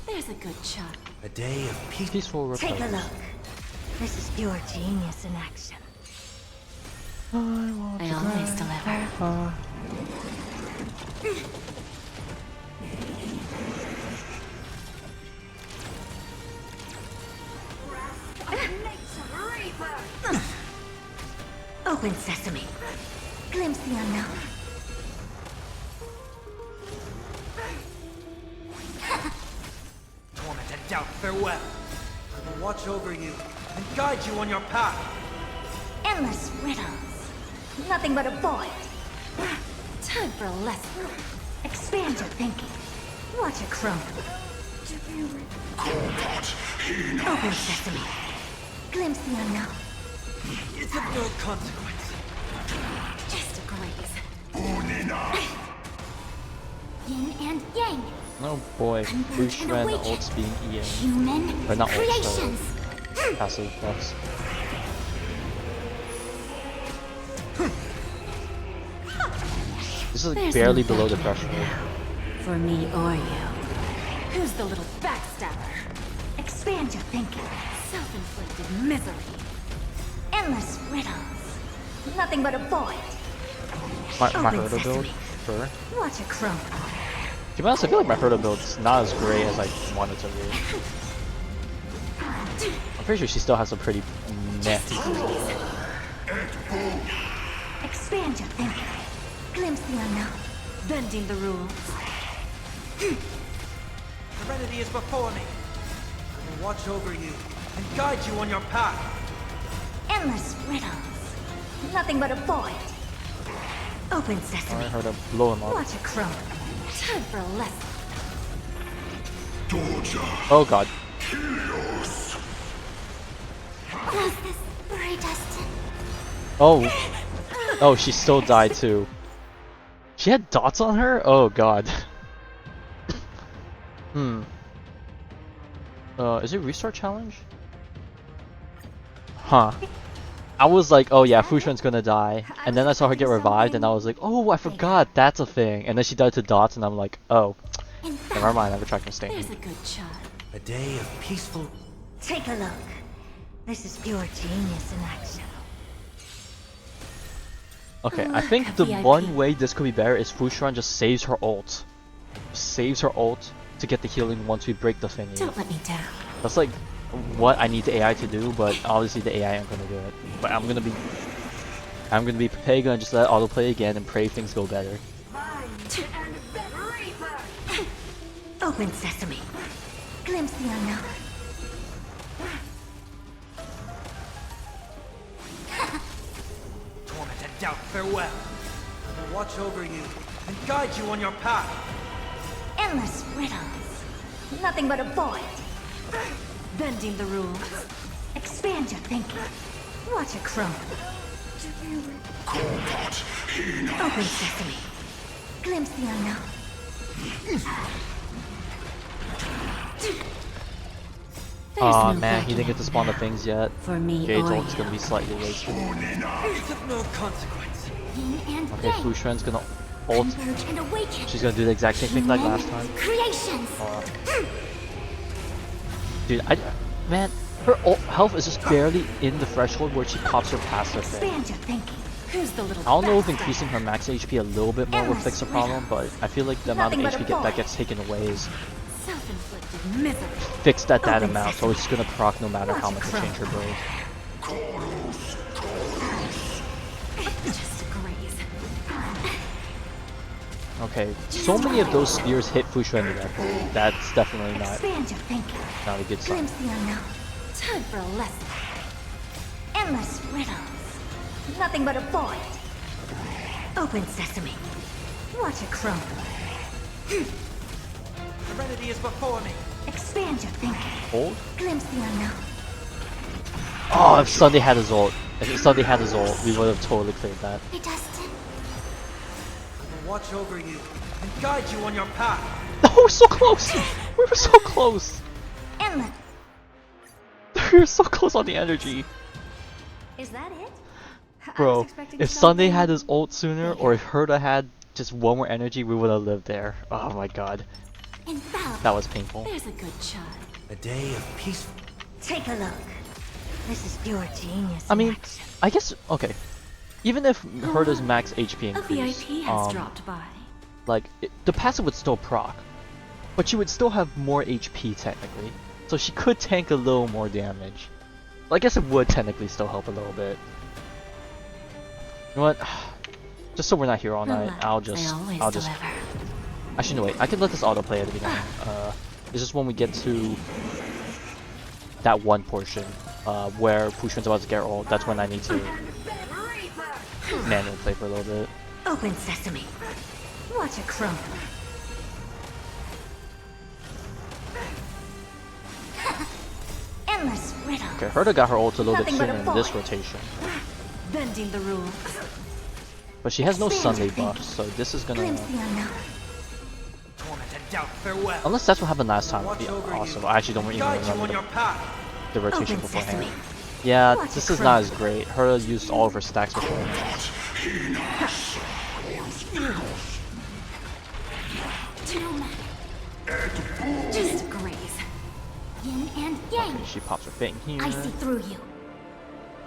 [SPEAKER 2] There's a good shot.
[SPEAKER 7] A day of peace.
[SPEAKER 1] Peaceful
[SPEAKER 12] Take a
[SPEAKER 1] repose.
[SPEAKER 12] look. This is pure genius in action.
[SPEAKER 2] I always deliver.
[SPEAKER 12] Open sesame. Glimpse the unknown.
[SPEAKER 14] Torment and doubt, farewell. I will watch over you and guide you on your path.
[SPEAKER 12] Endless riddles. Nothing but a void. Time for a lesson. Expand your thinking. Watch it crumble. Open sesame. Glimpse the unknown.
[SPEAKER 14] It's of no consequence.
[SPEAKER 2] Just a graze.
[SPEAKER 3] Yin and yang.
[SPEAKER 1] Oh boy,
[SPEAKER 3] Converge and
[SPEAKER 1] Bushman
[SPEAKER 3] awaken.
[SPEAKER 1] ults being Ian.
[SPEAKER 3] Human
[SPEAKER 1] Or not ults,
[SPEAKER 3] creations.
[SPEAKER 1] passive buffs. This is
[SPEAKER 2] There's
[SPEAKER 1] barely
[SPEAKER 2] no
[SPEAKER 1] below the
[SPEAKER 2] backing
[SPEAKER 1] threshold.
[SPEAKER 2] For me or you. Who's the little backstabber?
[SPEAKER 12] Expand your thinking.
[SPEAKER 2] Self-inflicted misery.
[SPEAKER 12] Endless riddles. Nothing but a void.
[SPEAKER 1] My
[SPEAKER 12] Open
[SPEAKER 1] Herta build,
[SPEAKER 12] sesame.
[SPEAKER 1] sure.
[SPEAKER 12] Watch it crumble.
[SPEAKER 1] To be honest, I feel like my Herta build's not as great as I want it to be. I'm pretty sure she still has a pretty nasty build.
[SPEAKER 12] Expand your thinking. Glimpse the unknown.
[SPEAKER 2] Bending the rules.
[SPEAKER 14] Serenity is before me. I will watch over you and guide you on your path.
[SPEAKER 12] Endless riddles. Nothing but a void. Open sesame.
[SPEAKER 1] I heard her blow him up.
[SPEAKER 12] Watch a crone. Time for a lesson.
[SPEAKER 1] Oh god.
[SPEAKER 3] Was this predestined?
[SPEAKER 1] Oh. Oh, she still died too. She had dots on her? Oh god. Is it restart challenge? Huh. I was like, oh yeah, Fushan's gonna die. And then I saw her get revived and I was like, oh, I forgot that's a thing. And then she died to dots and I'm like, oh. Never mind, I retract my
[SPEAKER 12] There's
[SPEAKER 1] statement.
[SPEAKER 12] a good shot.
[SPEAKER 14] A day of peaceful.
[SPEAKER 12] Take a look. This is pure genius in action.
[SPEAKER 1] Okay, I think the one way this could be better is Fushan just saves her ult. Saves her ult to get the healing once we break the thingy.
[SPEAKER 12] Don't let me down.
[SPEAKER 1] That's like what I need the AI to do, but obviously the AI ain't gonna do it. But I'm gonna be Pega and just let it autoplay again and pray things go better.
[SPEAKER 12] Open sesame. Glimpse the unknown.
[SPEAKER 14] Torment and doubt, farewell. I will watch over you and guide you on your path.
[SPEAKER 12] Endless riddles. Nothing but a void. Bending the rules. Expand your thinking. Watch a crone. Open sesame. Glimpse the unknown.
[SPEAKER 1] Aw man, he didn't get to spawn the things yet.
[SPEAKER 12] For me,
[SPEAKER 1] Jade's
[SPEAKER 12] or
[SPEAKER 1] ult's gonna be slightly wasted.
[SPEAKER 14] It's of no consequence.
[SPEAKER 1] Okay, Fushan's gonna ult.
[SPEAKER 3] Converge and awaken.
[SPEAKER 1] She's gonna do the exact same thing like last time.
[SPEAKER 3] Creations.
[SPEAKER 1] Dude, man, her ult health is just barely in the threshold where she pops her passive thing.
[SPEAKER 12] Expand your thinking. Who's the little
[SPEAKER 1] I don't know if
[SPEAKER 12] bastard?
[SPEAKER 1] increasing her max HP a little bit more would fix the problem, but I feel like the amount of
[SPEAKER 12] Nothing but a
[SPEAKER 1] HP that
[SPEAKER 12] void.
[SPEAKER 1] gets taken away is
[SPEAKER 12] Self-inflicted misery.
[SPEAKER 1] fixed at that
[SPEAKER 12] Open
[SPEAKER 1] amount, so it's just gonna proc no matter how much I change her build.
[SPEAKER 12] Just graze.
[SPEAKER 1] Okay, so many of those spears hit Fushan directly. That's definitely not
[SPEAKER 12] Expand your thinking.
[SPEAKER 1] a good sign.
[SPEAKER 12] Glimpse the unknown. Time for a lesson. Endless riddles. Nothing but a void. Open sesame. Watch a crone.
[SPEAKER 14] Serenity is before me.
[SPEAKER 12] Expand your thinking.
[SPEAKER 1] Hold?
[SPEAKER 12] Glimpse the unknown.
[SPEAKER 1] Oh, if Sunday had his ult. If Sunday had his ult, we would have totally cleared that.
[SPEAKER 3] Predestined.
[SPEAKER 14] I will watch over you and guide you on your path.
[SPEAKER 1] No, we're so close! We were so close!
[SPEAKER 12] Endless.
[SPEAKER 1] We were so close on the energy.
[SPEAKER 12] Is that it? I was
[SPEAKER 1] Bro,
[SPEAKER 12] expecting
[SPEAKER 1] if Sunday
[SPEAKER 12] something-
[SPEAKER 1] had his ult sooner, or if Herta had just one more energy, we would have lived there. Oh my god.
[SPEAKER 3] Infallible.
[SPEAKER 1] That was painful.
[SPEAKER 12] There's a good shot.
[SPEAKER 14] A day of peaceful.
[SPEAKER 12] Take a look. This is pure genius.
[SPEAKER 1] I
[SPEAKER 12] in
[SPEAKER 1] mean,
[SPEAKER 12] action.
[SPEAKER 1] I guess, okay. Even if Herta's max HP
[SPEAKER 12] A
[SPEAKER 1] increased,
[SPEAKER 12] VIP has dropped by.
[SPEAKER 1] like, the passive would still proc. But she would still have more HP technically. So she could tank a little more damage. Well, I guess it would technically still help a little bit. You know what? Just so we're not here all night, I'll just actually no wait, I can let this autoplay at the beginning. It's just when we get to that one portion where Fushan's about to get ult, that's when I need to manually play for a little bit.
[SPEAKER 12] Open sesame. Watch a crone. Endless riddle.
[SPEAKER 1] Okay, Herta got her ult a little bit
[SPEAKER 12] Nothing but
[SPEAKER 1] sooner
[SPEAKER 12] a
[SPEAKER 1] in this
[SPEAKER 12] void.
[SPEAKER 1] rotation.
[SPEAKER 12] Bending the rules.
[SPEAKER 1] But she has no
[SPEAKER 12] Expand
[SPEAKER 1] Sunday
[SPEAKER 12] your
[SPEAKER 1] buff, so this is gonna...
[SPEAKER 12] Glimpse the unknown.
[SPEAKER 14] Torment and doubt, farewell.
[SPEAKER 1] Unless that's what happened last time,
[SPEAKER 14] Watch
[SPEAKER 1] it'd be
[SPEAKER 14] over
[SPEAKER 1] awesome.
[SPEAKER 14] you.
[SPEAKER 1] I actually don't even
[SPEAKER 14] Guide you
[SPEAKER 1] remember
[SPEAKER 14] on your path.
[SPEAKER 1] the rotation
[SPEAKER 12] Open
[SPEAKER 1] beforehand.
[SPEAKER 12] sesame.
[SPEAKER 1] Yeah,
[SPEAKER 12] Watch
[SPEAKER 1] this
[SPEAKER 12] it
[SPEAKER 1] is
[SPEAKER 12] crumble.
[SPEAKER 1] not as great. Herta used all of her stacks beforehand.
[SPEAKER 3] No matter. Just graze. Yin and yang.
[SPEAKER 1] Okay, she pops her thing here.
[SPEAKER 3] I see through you.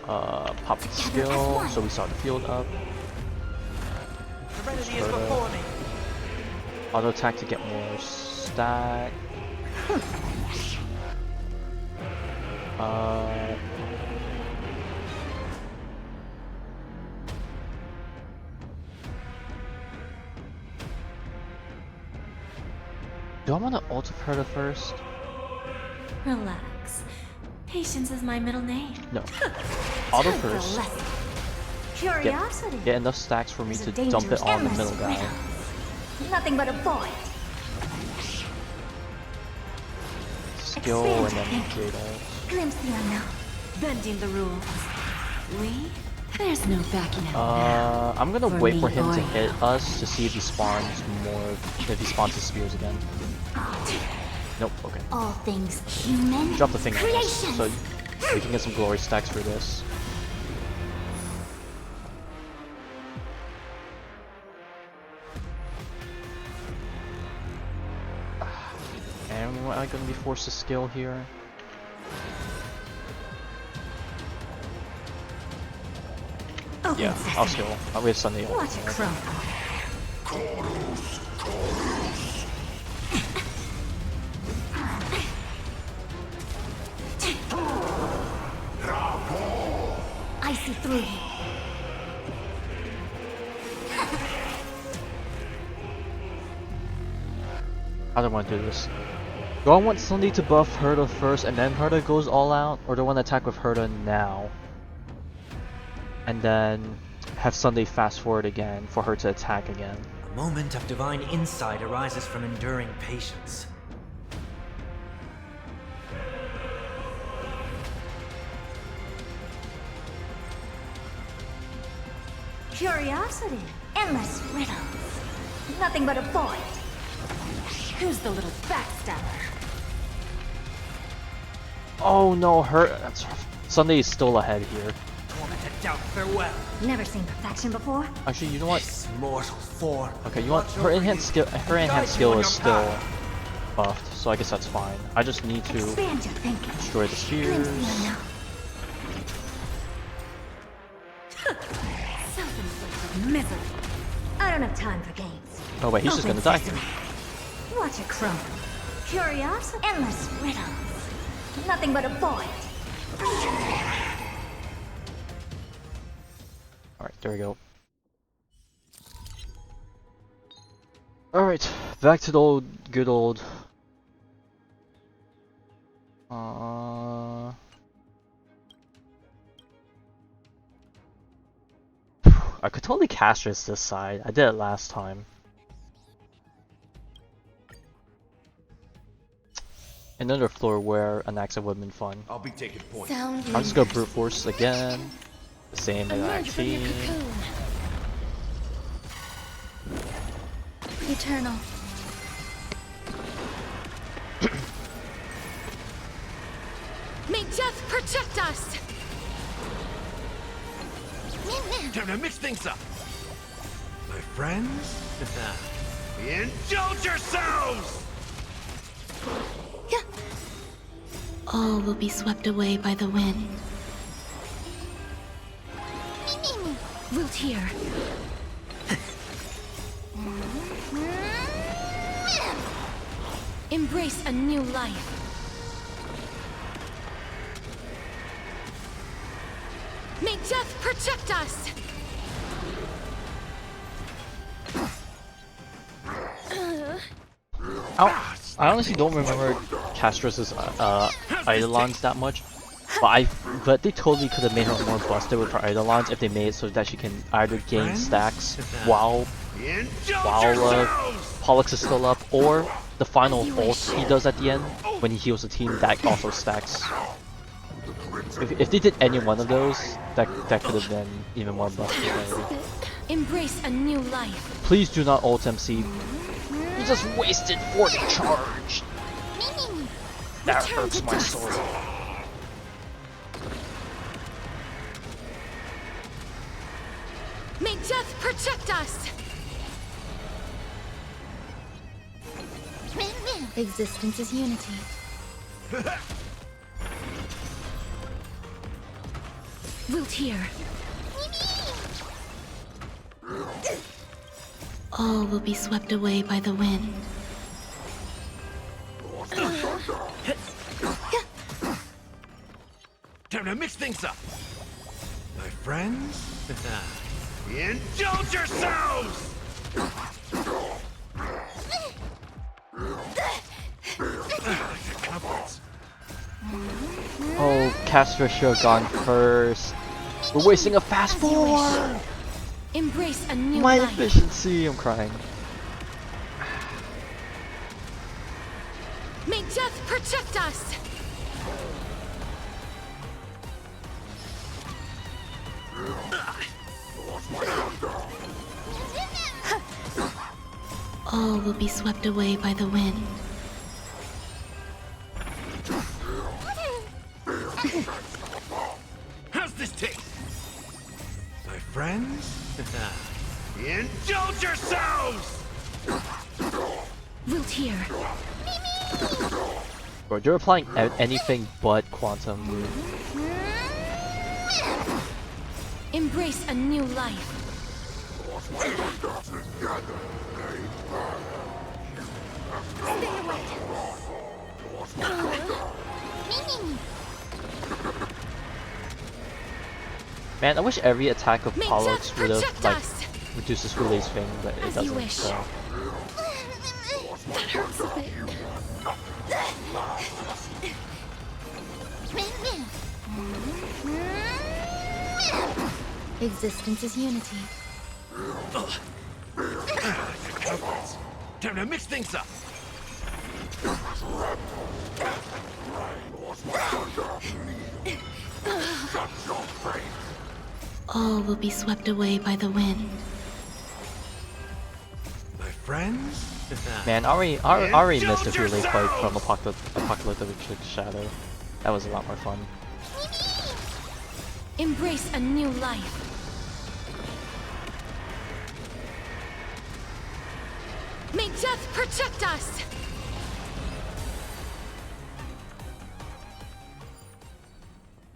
[SPEAKER 1] Pop the
[SPEAKER 3] Together as
[SPEAKER 1] skill,
[SPEAKER 3] one.
[SPEAKER 1] so we saw the field up.
[SPEAKER 14] Serenity is
[SPEAKER 1] Herta.
[SPEAKER 14] before me.
[SPEAKER 1] Auto attack to get more stack. Do I want to ult Herta first?
[SPEAKER 12] Relax. Patience is my middle name.
[SPEAKER 1] No. Auto
[SPEAKER 12] Time for a
[SPEAKER 1] first.
[SPEAKER 12] lesson. Curiosity.
[SPEAKER 1] Get enough stacks for me
[SPEAKER 12] is
[SPEAKER 1] to
[SPEAKER 12] a
[SPEAKER 1] dump it
[SPEAKER 12] dangerous
[SPEAKER 1] on the
[SPEAKER 12] endless
[SPEAKER 1] middle guy.
[SPEAKER 12] riddle. Nothing but a void.
[SPEAKER 1] Skill and
[SPEAKER 12] Expand
[SPEAKER 1] then
[SPEAKER 12] your thinking.
[SPEAKER 1] Jada.
[SPEAKER 12] Glimpse the unknown. Bending the rules. We? There's no backing out.
[SPEAKER 1] I'm gonna
[SPEAKER 12] For
[SPEAKER 1] wait
[SPEAKER 12] me
[SPEAKER 1] for him
[SPEAKER 12] or
[SPEAKER 1] to
[SPEAKER 12] you.
[SPEAKER 1] hit us to see if he spawns more. If he spawns his spears again. Nope. Okay.
[SPEAKER 3] All things human.
[SPEAKER 1] Drop the thing on us,
[SPEAKER 3] Creation.
[SPEAKER 1] so we can get some glory stacks for this. And am I gonna be forced to skill here? Yeah, I'll skill. We have Sunday.
[SPEAKER 12] Watch it crumble.
[SPEAKER 3] I see through you.
[SPEAKER 1] I don't want to do this. Do I want Sunday to buff Herta first and then Herta goes all out? Or do I want to attack with Herta now? And then have Sunday fast forward again for her to attack again.
[SPEAKER 14] A moment of divine insight arises from enduring patience.
[SPEAKER 12] Curiosity. Endless riddles. Nothing but a void. Who's the little backstabber?
[SPEAKER 1] Oh no, that's Sunday is still ahead here.
[SPEAKER 14] Tormented doubt, farewell.
[SPEAKER 12] Never seen perfection before?
[SPEAKER 1] Actually, you know what?
[SPEAKER 14] This mortal form.
[SPEAKER 1] Okay, you know what? Her enhanced skill is still buffed, so I guess that's fine. I just need to
[SPEAKER 12] Expand your thinking.
[SPEAKER 1] destroy the spears.
[SPEAKER 12] Self-inflicted misery. I don't have time for games.
[SPEAKER 1] Oh wait, he's just gonna die here.
[SPEAKER 12] Watch it crumble. Curiosity. Endless riddles. Nothing but a void.
[SPEAKER 1] Alright, there we go. Alright, back to the good old... I could totally castrate this side. I did it last time. Another floor where an accent would have been fun.
[SPEAKER 7] I'll be taking points.
[SPEAKER 2] Sound
[SPEAKER 1] I'm just gonna brute force again. The same exact
[SPEAKER 2] Emerge from your
[SPEAKER 1] team.
[SPEAKER 2] cocoon. Eternal. May death protect us!
[SPEAKER 7] Time to mix things up. My friends, indulge yourselves!
[SPEAKER 2] All will be swept away by the wind. Root here. Embrace a new life. May death protect us!
[SPEAKER 1] I honestly don't remember Castros's Eidolons that much, but they totally could have made her more busted with her Eidolons if they made it so that she can either gain stacks while Pollux is still up, or the final ult he does at the end when he heals the team that also stacks. If they did any one of those, that could have been even more busted.
[SPEAKER 2] Embrace a new life.
[SPEAKER 1] Please do not ult MC. You just wasted 40 charge. That hurts my soul.
[SPEAKER 2] May death protect us! Existence is unity. Root here. All will be swept away by the wind.
[SPEAKER 7] Time to mix things up. My friends, indulge yourselves!
[SPEAKER 1] Caster should have gone first. We're wasting a fast forward!
[SPEAKER 2] Embrace a new
[SPEAKER 1] My
[SPEAKER 2] life.
[SPEAKER 1] efficiency, I'm crying.
[SPEAKER 2] May death protect us!
[SPEAKER 16] All will be swept away by the wind.
[SPEAKER 7] How's this taste? My friends? Indulge yourselves!
[SPEAKER 2] Wilt here.
[SPEAKER 1] Bro, you're applying anything but quantum move.
[SPEAKER 2] Embrace a new life.
[SPEAKER 3] Stay away.
[SPEAKER 1] Man, I wish every attack of
[SPEAKER 2] May
[SPEAKER 1] Pollux
[SPEAKER 2] death
[SPEAKER 1] would have
[SPEAKER 2] protect
[SPEAKER 1] like
[SPEAKER 2] us.
[SPEAKER 1] reduced his release thing, but it
[SPEAKER 2] As you
[SPEAKER 1] doesn't.
[SPEAKER 2] wish.
[SPEAKER 1] So.
[SPEAKER 2] That hurts a bit.
[SPEAKER 3] Existence is unity.
[SPEAKER 7] Time to mix things up.
[SPEAKER 16] All will be swept away by the wind.
[SPEAKER 7] My friends?
[SPEAKER 1] Man, Ari missed a relay fight from Apocalyptic Shadow. That was a lot more fun.
[SPEAKER 2] Embrace a new life. May death protect us!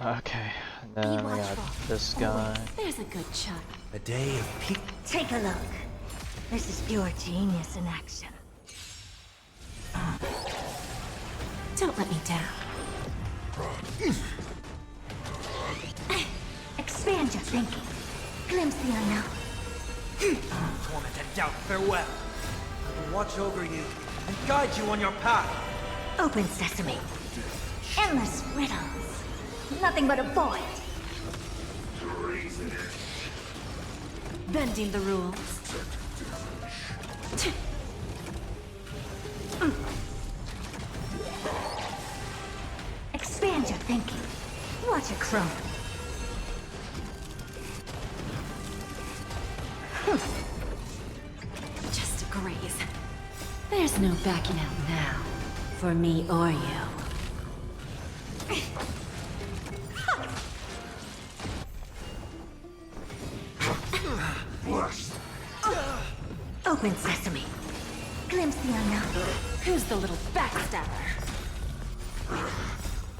[SPEAKER 1] Okay, and then we got this guy.
[SPEAKER 12] There's a good chunk.
[SPEAKER 7] A day of peak.
[SPEAKER 12] Take a look. This is pure genius in action. Don't let me down. Expand your thinking. Glimpse the unknown.
[SPEAKER 14] Torment and doubt, farewell. I will watch over you and guide you on your path.
[SPEAKER 12] Open sesame. Endless riddles. Nothing but a void. Bending the rules. Expand your thinking. Watch it grow.
[SPEAKER 17] Just a graze. There's no backing out now. For me or you.
[SPEAKER 12] Open sesame. Glimpse the unknown.
[SPEAKER 17] Who's the little backstabber?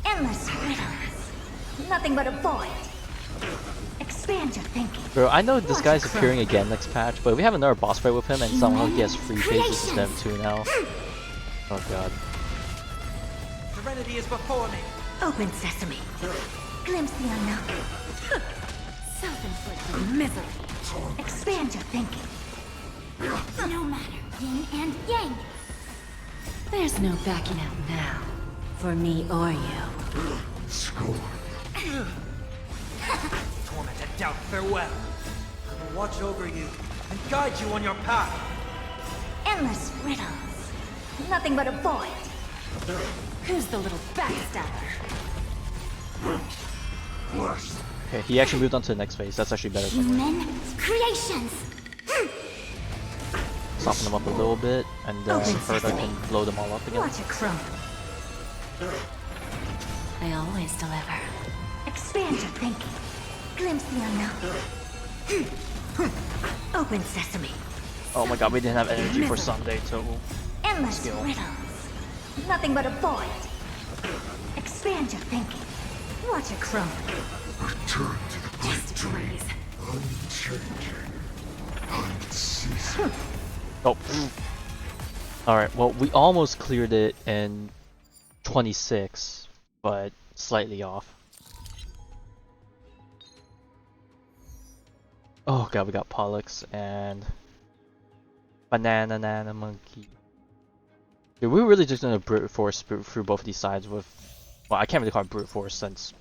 [SPEAKER 12] Endless riddles. Nothing but a void. Expand your thinking.
[SPEAKER 1] Bro, I know this guy's appearing again next patch, but if we have another boss fight with him and somehow he has free phases instead of 2 now. Oh god.
[SPEAKER 14] Serenity is before me.
[SPEAKER 12] Open sesame. Glimpse the unknown.
[SPEAKER 17] Self-inflicted misery.
[SPEAKER 12] Expand your thinking.
[SPEAKER 3] No matter, yin and yang.
[SPEAKER 17] There's no backing out now. For me or you.
[SPEAKER 14] Torment and doubt, farewell. I will watch over you and guide you on your path.
[SPEAKER 12] Endless riddles. Nothing but a void.
[SPEAKER 17] Who's the little backstabber?
[SPEAKER 1] Okay, he actually moved on to the next phase. That's actually better.
[SPEAKER 3] Human creations.
[SPEAKER 1] Soften them up a little bit, and then further can blow them all up again.
[SPEAKER 12] Watch it crumble.
[SPEAKER 17] I always deliver.
[SPEAKER 12] Expand your thinking. Glimpse the unknown. Open sesame.
[SPEAKER 1] Oh my god, we didn't have energy for Sunday, so
[SPEAKER 12] Endless
[SPEAKER 1] skill.
[SPEAKER 12] riddles. Nothing but a void. Expand your thinking. Watch it crumble.
[SPEAKER 15] Return to the great dream. Unchanging. Unceasing.
[SPEAKER 1] Oh. Alright, well, we almost cleared it in 26, but slightly off. Oh god, we got Pollux and Banana Nana Monkey. Dude, we're really just gonna brute force through both of these sides with, well, I can't really call it brute force since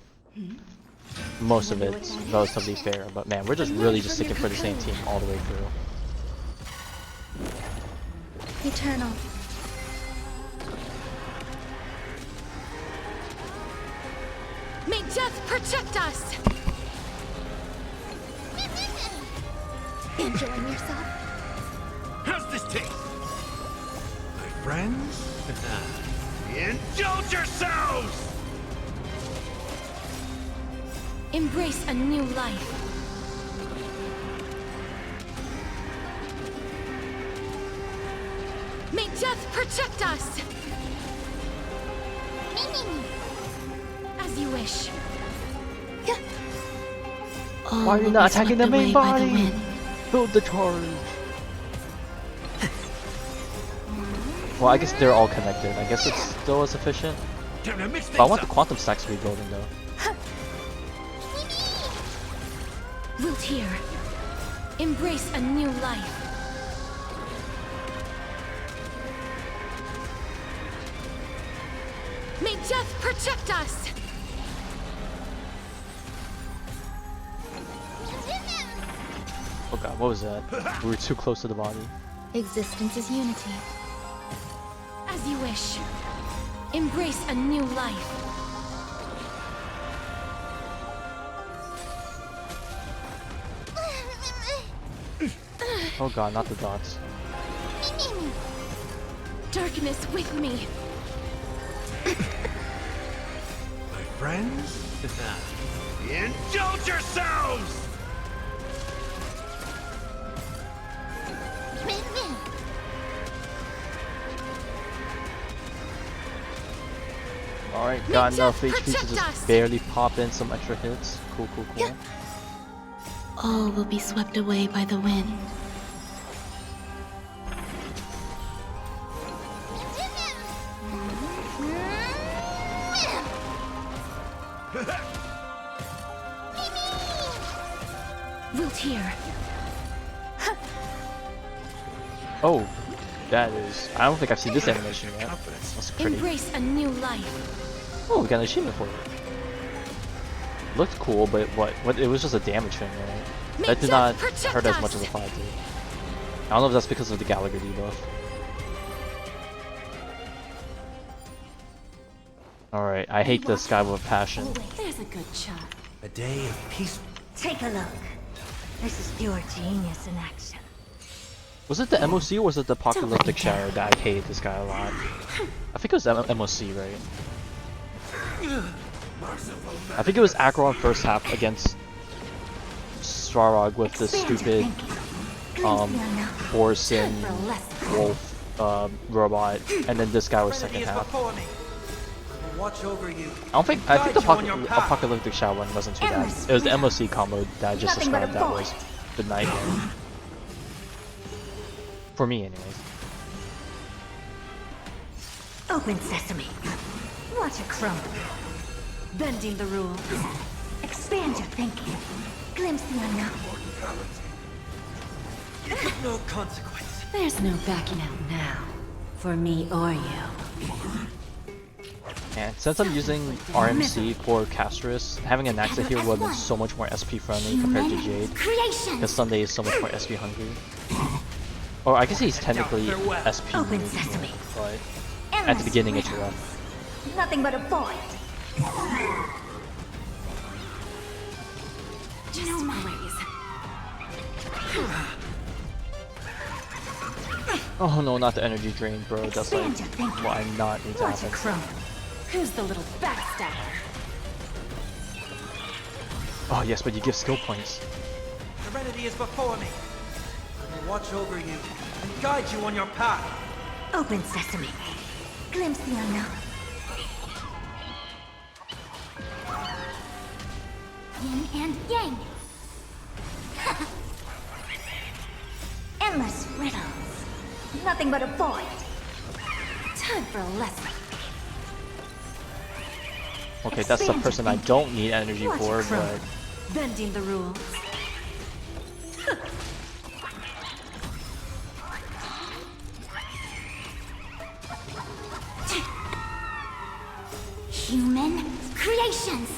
[SPEAKER 1] most of it's relatively fair. But man, we're just really just sticking for the same team all the way through.
[SPEAKER 16] Eternal.
[SPEAKER 2] May death protect us!
[SPEAKER 3] Enjoying yourself?
[SPEAKER 7] How's this taste? My friends? Indulge yourselves!
[SPEAKER 2] Embrace a new life. May death protect us! As you wish.
[SPEAKER 16] All
[SPEAKER 1] Why are you
[SPEAKER 16] will
[SPEAKER 1] not
[SPEAKER 16] be
[SPEAKER 1] attacking the
[SPEAKER 16] swept
[SPEAKER 1] main
[SPEAKER 16] away by the
[SPEAKER 1] body?
[SPEAKER 16] wind.
[SPEAKER 1] Build the charge. Well, I guess they're all connected. I guess it's still as efficient.
[SPEAKER 7] Time to mix
[SPEAKER 1] But I
[SPEAKER 7] things
[SPEAKER 1] want the
[SPEAKER 7] up.
[SPEAKER 1] quantum stacks rebuilding though.
[SPEAKER 2] Wilt here. Embrace a new life. May death protect us!
[SPEAKER 1] Oh god, what was that? We were too close to the body.
[SPEAKER 16] Existence is unity.
[SPEAKER 2] As you wish. Embrace a new life.
[SPEAKER 1] Oh god, not the dots.
[SPEAKER 2] Darkness with me.
[SPEAKER 7] My friends? Indulge yourselves!
[SPEAKER 1] Alright, got enough HP to
[SPEAKER 2] protect
[SPEAKER 1] just
[SPEAKER 2] us!
[SPEAKER 1] barely pop in some extra hits. Cool, cool, cool.
[SPEAKER 16] All will be swept away by the wind.
[SPEAKER 2] Wilt here.
[SPEAKER 1] Oh, that is... I don't think I've seen this animation yet. That's pretty.
[SPEAKER 2] Embrace a new life.
[SPEAKER 1] Oh, we got an achievement for it. Looked cool, but what? It was just a damage thing, right? That did not hurt as much as the fire did. I don't know if that's because of the Gallagher debuff. Alright, I hate this guy with passion.
[SPEAKER 17] There's a good shot.
[SPEAKER 7] A day of peace.
[SPEAKER 12] Take a look. This is pure genius in action.
[SPEAKER 1] Was it the MOC or was it the Apocalyptic Shadow that I hated this guy a lot? I think it was MOC, right? I think it was Acheron first half against Svarog with the stupid horse and wolf robot, and then this guy was second half.
[SPEAKER 14] Watch over you.
[SPEAKER 1] I think the Apocalyptic Shadow one wasn't too bad. It was the MOC combo that I just described that was the nightmare. For me, anyways.
[SPEAKER 12] Open sesame. Watch it crumble. Bending the rules. Expand your thinking. Glimpse the unknown.
[SPEAKER 14] No consequence.
[SPEAKER 17] There's no backing out now. For me or you.
[SPEAKER 1] And since I'm using RMC for Castris, having an Naxa here would have been so much more SP friendly compared to Jade. Because Sunday is so much more SP hungry. Or I guess he's technically SP hungry, but at the beginning it's rough.
[SPEAKER 12] Nothing but a void.
[SPEAKER 2] Just
[SPEAKER 1] Oh no, not the energy drain, bro. That's like what I not need to
[SPEAKER 12] Watch it
[SPEAKER 1] happen.
[SPEAKER 12] crumble. Who's the little backstabber?
[SPEAKER 1] Oh yes, but you give skill points.
[SPEAKER 14] Serenity is before me. I will watch over you and guide you on your path.
[SPEAKER 12] Open sesame. Glimpse the unknown.
[SPEAKER 3] Yin and yang.
[SPEAKER 12] Endless riddles. Nothing but a void. Time for a lesson.
[SPEAKER 1] Okay, that's the person I don't need energy
[SPEAKER 12] Watch
[SPEAKER 1] for,
[SPEAKER 12] it crumble.
[SPEAKER 1] but
[SPEAKER 12] Bending the rules.
[SPEAKER 3] Human creations.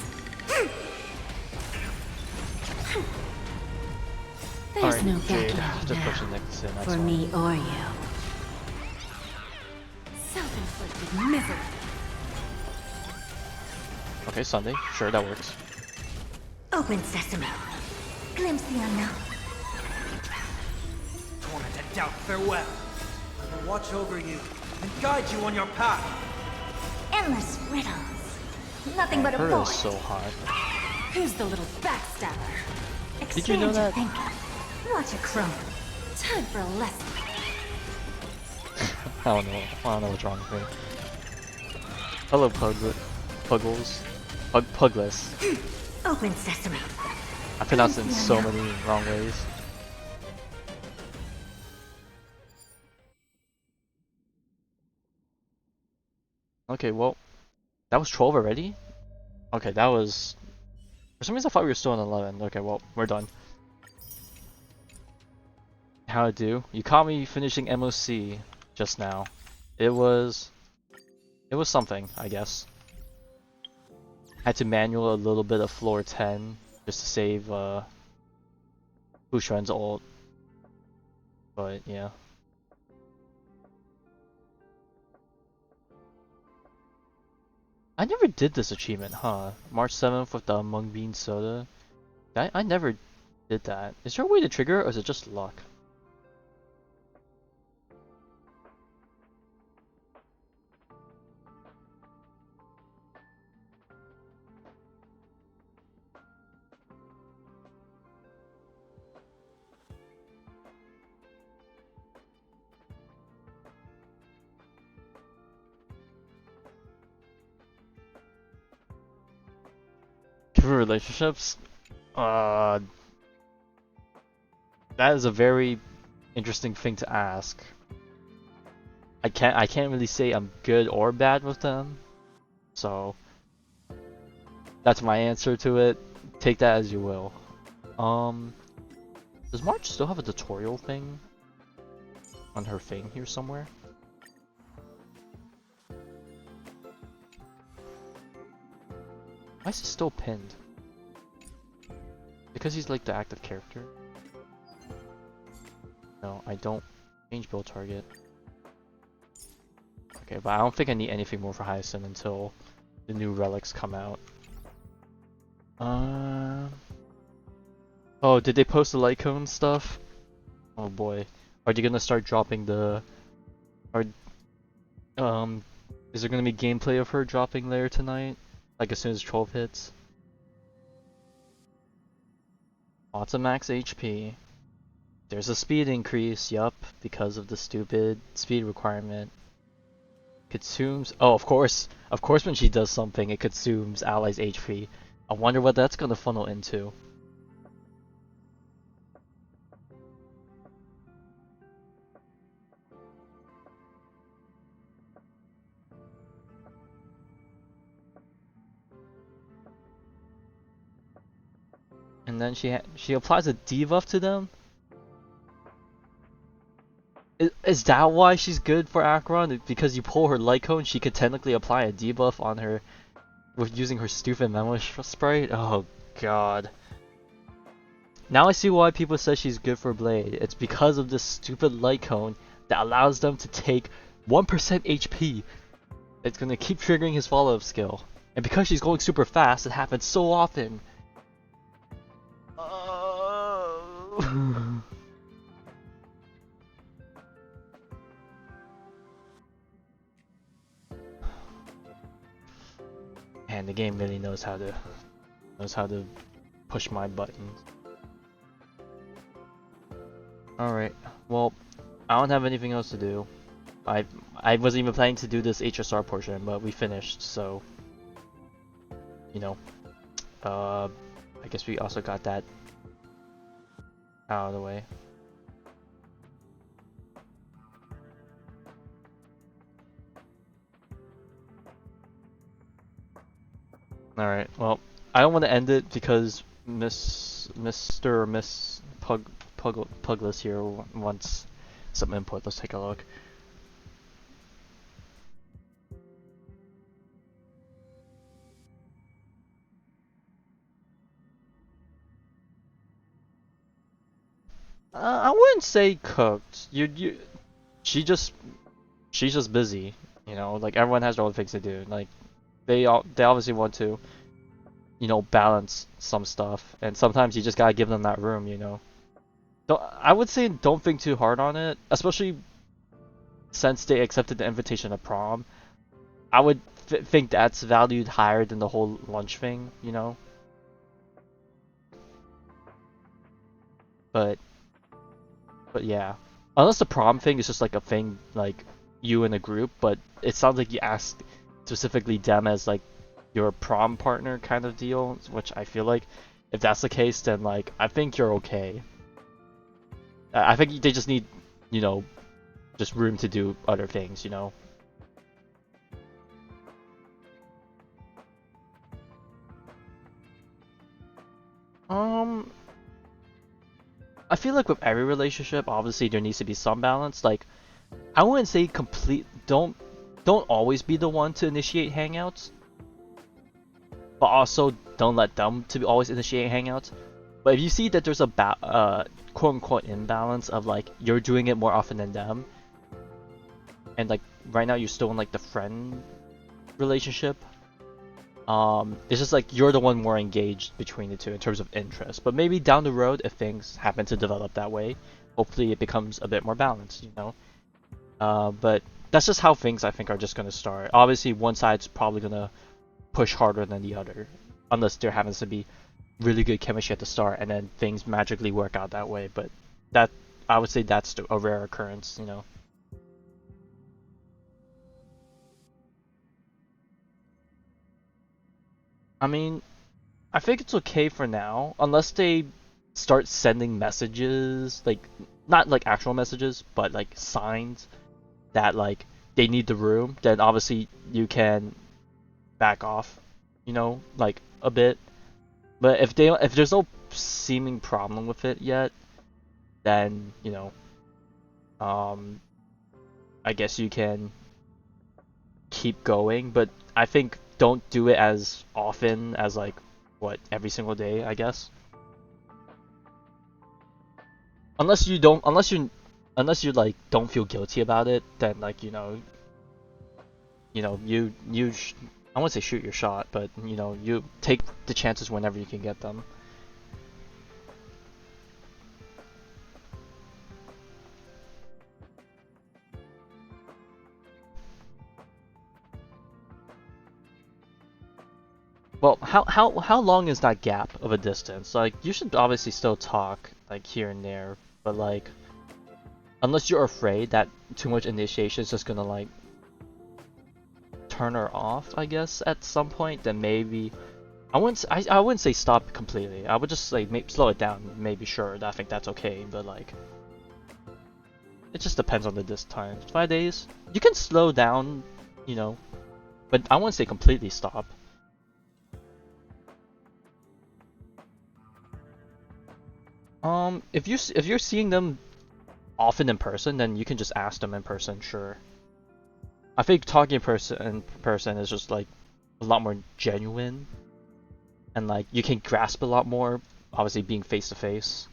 [SPEAKER 17] There's no
[SPEAKER 1] Jade,
[SPEAKER 17] backing out
[SPEAKER 1] just push the
[SPEAKER 17] now.
[SPEAKER 1] next in, that's
[SPEAKER 17] For
[SPEAKER 1] fine.
[SPEAKER 17] me or you. Self-inflicted misery.
[SPEAKER 1] Okay, Sunday. Sure, that works.
[SPEAKER 12] Open sesame. Glimpse the unknown.
[SPEAKER 14] Tormented doubt, farewell. I will watch over you and guide you on your path.
[SPEAKER 12] Endless riddles. Nothing but a
[SPEAKER 1] Her
[SPEAKER 12] void.
[SPEAKER 1] is so hot.
[SPEAKER 12] Who's the little backstabber?
[SPEAKER 1] Did you know
[SPEAKER 12] Expand your
[SPEAKER 1] that?
[SPEAKER 12] thinking. Watch it crumble. Time for a lesson.
[SPEAKER 1] I don't know what's wrong with me. Hello, Puggles. Pugless.
[SPEAKER 12] Open sesame.
[SPEAKER 1] I pronounced it in so many wrong ways. Okay, well, that was 12 already? Okay, that was... For some reason I thought we were still on 11. Okay, well, we're done. How'd it do? You caught me finishing MOC just now. It was something, I guess. Had to manual a little bit of floor 10 just to save Bushuan's ult. But yeah. I never did this achievement, huh? March 7th with the mung bean soda. I never did that. Is there a way to trigger it, or is it just luck? For relationships, that is a very interesting thing to ask. I can't really say I'm good or bad with them, so that's my answer to it. Take that as you will. Does March still have a tutorial thing on her thing here somewhere? Why is he still pinned? Because he's like the active character? No, I don't change build target. Okay, but I don't think I need anything more for Hyacinth until the new relics come out. Oh, did they post the light cone stuff? Oh boy. Are they gonna start dropping the... Is there gonna be gameplay of her dropping later tonight? Like as soon as 12 hits? Lots of max HP. There's a speed increase, yup, because of the stupid speed requirement. Consumes... Oh, of course when she does something, it consumes allies' HP. I wonder what that's gonna funnel into. And then she applies a debuff to them? Is that why she's good for Acheron? Because you pull her light cone, she could technically apply a debuff on her with using her stupid memo sprite? Oh god. Now I see why people say she's good for Blade. It's because of this stupid light cone that allows them to take 1% HP. It's gonna keep triggering his follow-up skill. And because she's going super fast, it happens so often. And the game really knows how to push my buttons. Alright, well, I don't have anything else to do. I wasn't even planning to do this HSR portion, but we finished, so you know. I guess we also got that out of the way. Alright, well, I don't want to end it because Mr. or Miss Pugless here wants some input. Let's take a look. I wouldn't say cooked. She just she's just busy. You know, like everyone has their own things to do. Like they obviously want to, balance some stuff, and sometimes you just gotta give them that room. I would say don't think too hard on it, especially since they accepted the invitation to prom. I would think that's valued higher than the whole lunch thing. But yeah, unless the prom thing is just like a thing like you in a group, but it sounds like you asked specifically them as like your prom partner kind of deal, which I feel like if that's the case, then like I think you're okay. I think they just need, you know, just room to do other things. Um, I feel like with every relationship, obviously there needs to be some balance. Like, I wouldn't say complete. Don't always be the one to initiate hangouts, but also don't let them to always initiate hangouts. But if you see that there's a quote unquote imbalance of like you're doing it more often than them, and like right now you're still in like the friend relationship, it's just like you're the one more engaged between the two in terms of interest. But maybe down the road, if things happen to develop that way, hopefully it becomes a bit more balanced. But that's just how things I think are just gonna start. Obviously, one side's probably gonna push harder than the other, unless there happens to be really good chemistry at the start, and then things magically work out that way. But that I would say that's a rare occurrence. I mean, I think it's okay for now, unless they start sending messages, like not like actual messages, but like signs that like they need the room. Then obviously you can back off, like a bit. But if there's no seeming problem with it yet, then um, I guess you can keep going. But I think don't do it as often as like what every single day, I guess. Unless you like don't feel guilty about it, then like I won't say shoot your shot, but you take the chances whenever you can get them. Well, how long is that gap of a distance? Like you should obviously still talk like here and there, but like unless you're afraid that too much initiation is just gonna like turn her off, I guess at some point, then maybe I wouldn't say stop completely. I would just like maybe slow it down. Maybe sure, I think that's okay, but like it just depends on the time. 5 days, you can slow down, but I wouldn't say completely stop. If you're seeing them often in person, then you can just ask them in person, sure. I think talking in person is just like a lot more genuine, and like you can grasp a lot more, obviously being face to face.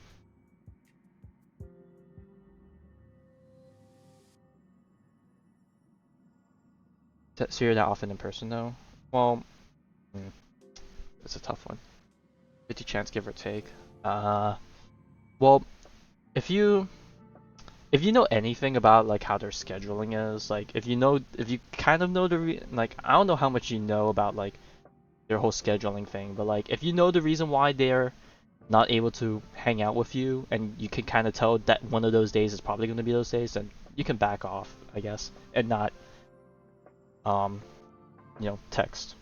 [SPEAKER 1] So you're that often in person though? Well, it's a tough one. 50 chance give or take. Well, if you know anything about like how their scheduling is, like if you kind of know like I don't know how much you know about like their whole scheduling thing, but like if you know the reason why they're not able to hang out with you, and you can kind of tell that one of those days is probably going to be those days, then you can back off, I guess, and not text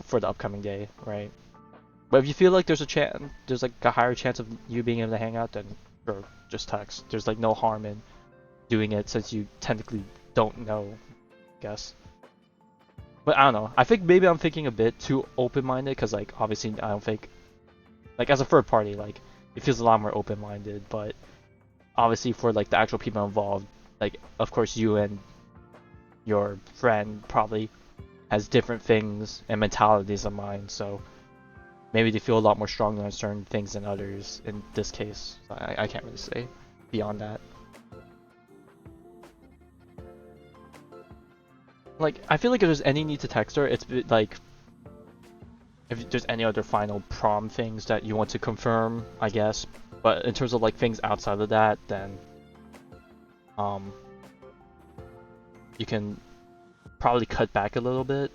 [SPEAKER 1] for the upcoming day, right? But if you feel like there's like a higher chance of you being able to hang out, then sure, just text. There's like no harm in doing it since you technically don't know, I guess. But I don't know. I think maybe I'm thinking a bit too open-minded, because like obviously I don't think like as a third party like it feels a lot more open-minded, but obviously for like the actual people involved, like of course you and your friend probably has different things and mentalities of mine, so maybe they feel a lot more strongly on certain things than others in this case. I can't really say. beyond that. Like, I feel like if there's any need to text her, it's like if there's any other final prom things that you want to confirm, I guess. But in terms of like things outside of that, then you can probably cut back a little bit.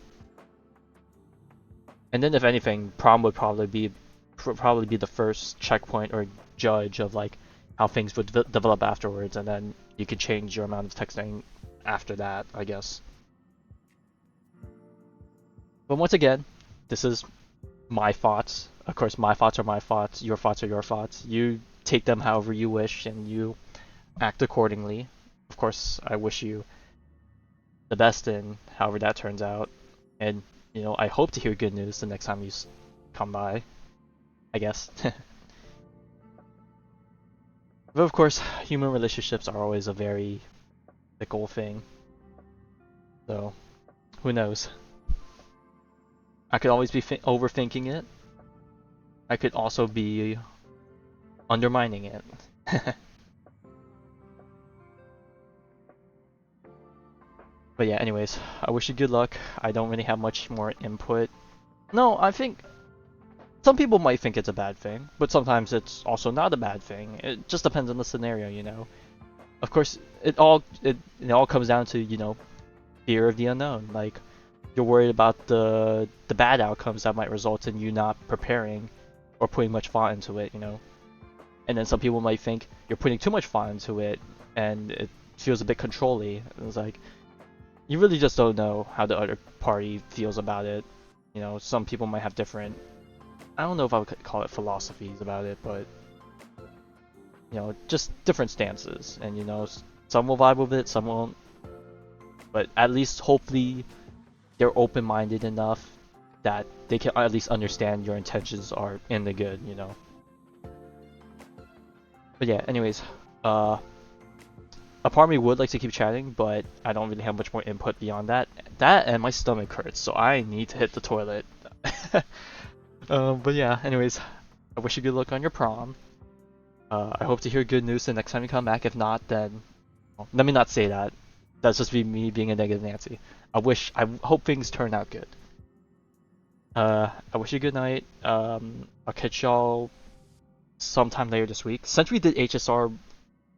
[SPEAKER 1] And then if anything, prom would probably be the first checkpoint or judge of like how things would develop afterwards, and then you can change your amount of texting after that, I guess. But once again, this is my thoughts. Of course, my thoughts are my thoughts, your thoughts are your thoughts. You take them however you wish and you act accordingly. Of course, I wish you the best in however that turns out. And, you know, I hope to hear good news the next time you come by, I guess. But of course, human relationships are always a very fickle thing. So, who knows? I could always be overthinking it. I could also be undermining it. But yeah, anyways, I wish you good luck. I don't really have much more input. No, I think some people might think it's a bad thing, but sometimes it's also not a bad thing. It just depends on the scenario, you know. Of course, it all comes down to, you know, fear of the unknown. Like, you're worried about the bad outcomes that might result in you not preparing or putting much thought into it, you know. And then some people might think you're putting too much thought into it and it feels a bit controlly. It's like, you really just don't know how the other party feels about it. You know, some people might have different, I don't know if I would call it philosophies about it, but, you know, just different stances. And, you know, some will vibe with it, some won't. But at least, hopefully, they're open-minded enough that they can at least understand your intentions are in the good, you know. But yeah, anyways, a part of me would like to keep chatting, but I don't really have much more input beyond that. That and my stomach hurts, so I need to hit the toilet. But yeah, anyways, I wish you good luck on your prom. I hope to hear good news the next time you come back. If not, then well, let me not say that. That's just me being a negative Nancy. I hope things turn out good. I wish you a good night. I'll catch y'all sometime later this week. Since we did HSR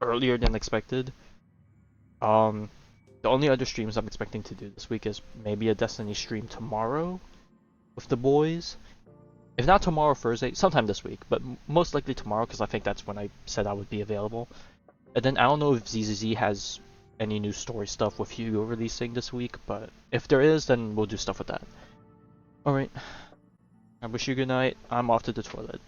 [SPEAKER 1] earlier than expected, the only other streams I'm expecting to do this week is maybe a Destiny stream tomorrow with the boys. If not tomorrow, Thursday, sometime this week, but most likely tomorrow because I think that's when I said I would be available. And then I don't know if ZZZ has any new story stuff with Hugo releasing this week, but if there is, then we'll do stuff with that. Alright, I wish you a good night. I'm off to the toilet.